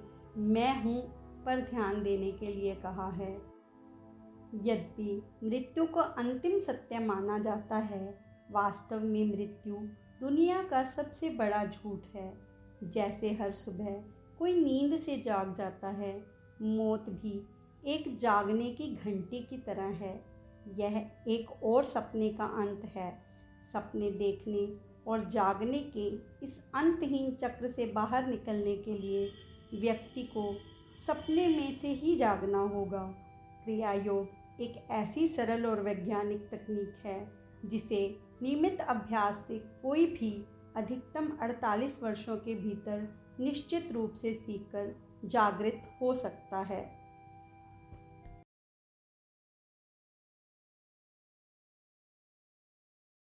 मैं हूँ पर ध्यान देने के लिए कहा है। यद्यपि मृत्यु को अंतिम सत्य माना जाता है, वास्तव में मृत्यु दुनिया का सबसे बड़ा झूठ है। जैसे हर सुबह कोई नींद से जाग जाता है, मौत भी एक जागने की घंटी की तरह है। यह एक और सपने का अंत है। सपने देखने और जागने के इस अंतहीन चक्र से बाहर निकलने के लिए व्यक्ति को सपने में से ही जागना होगा। क्रिया योग एक ऐसी सरल और वैज्ञानिक तकनीक है जिसे नियमित अभ्यास से कोई भी अधिकतम 48 वर्षों के भीतर निश्चित रूप से सीखकर जागृत हो सकता है।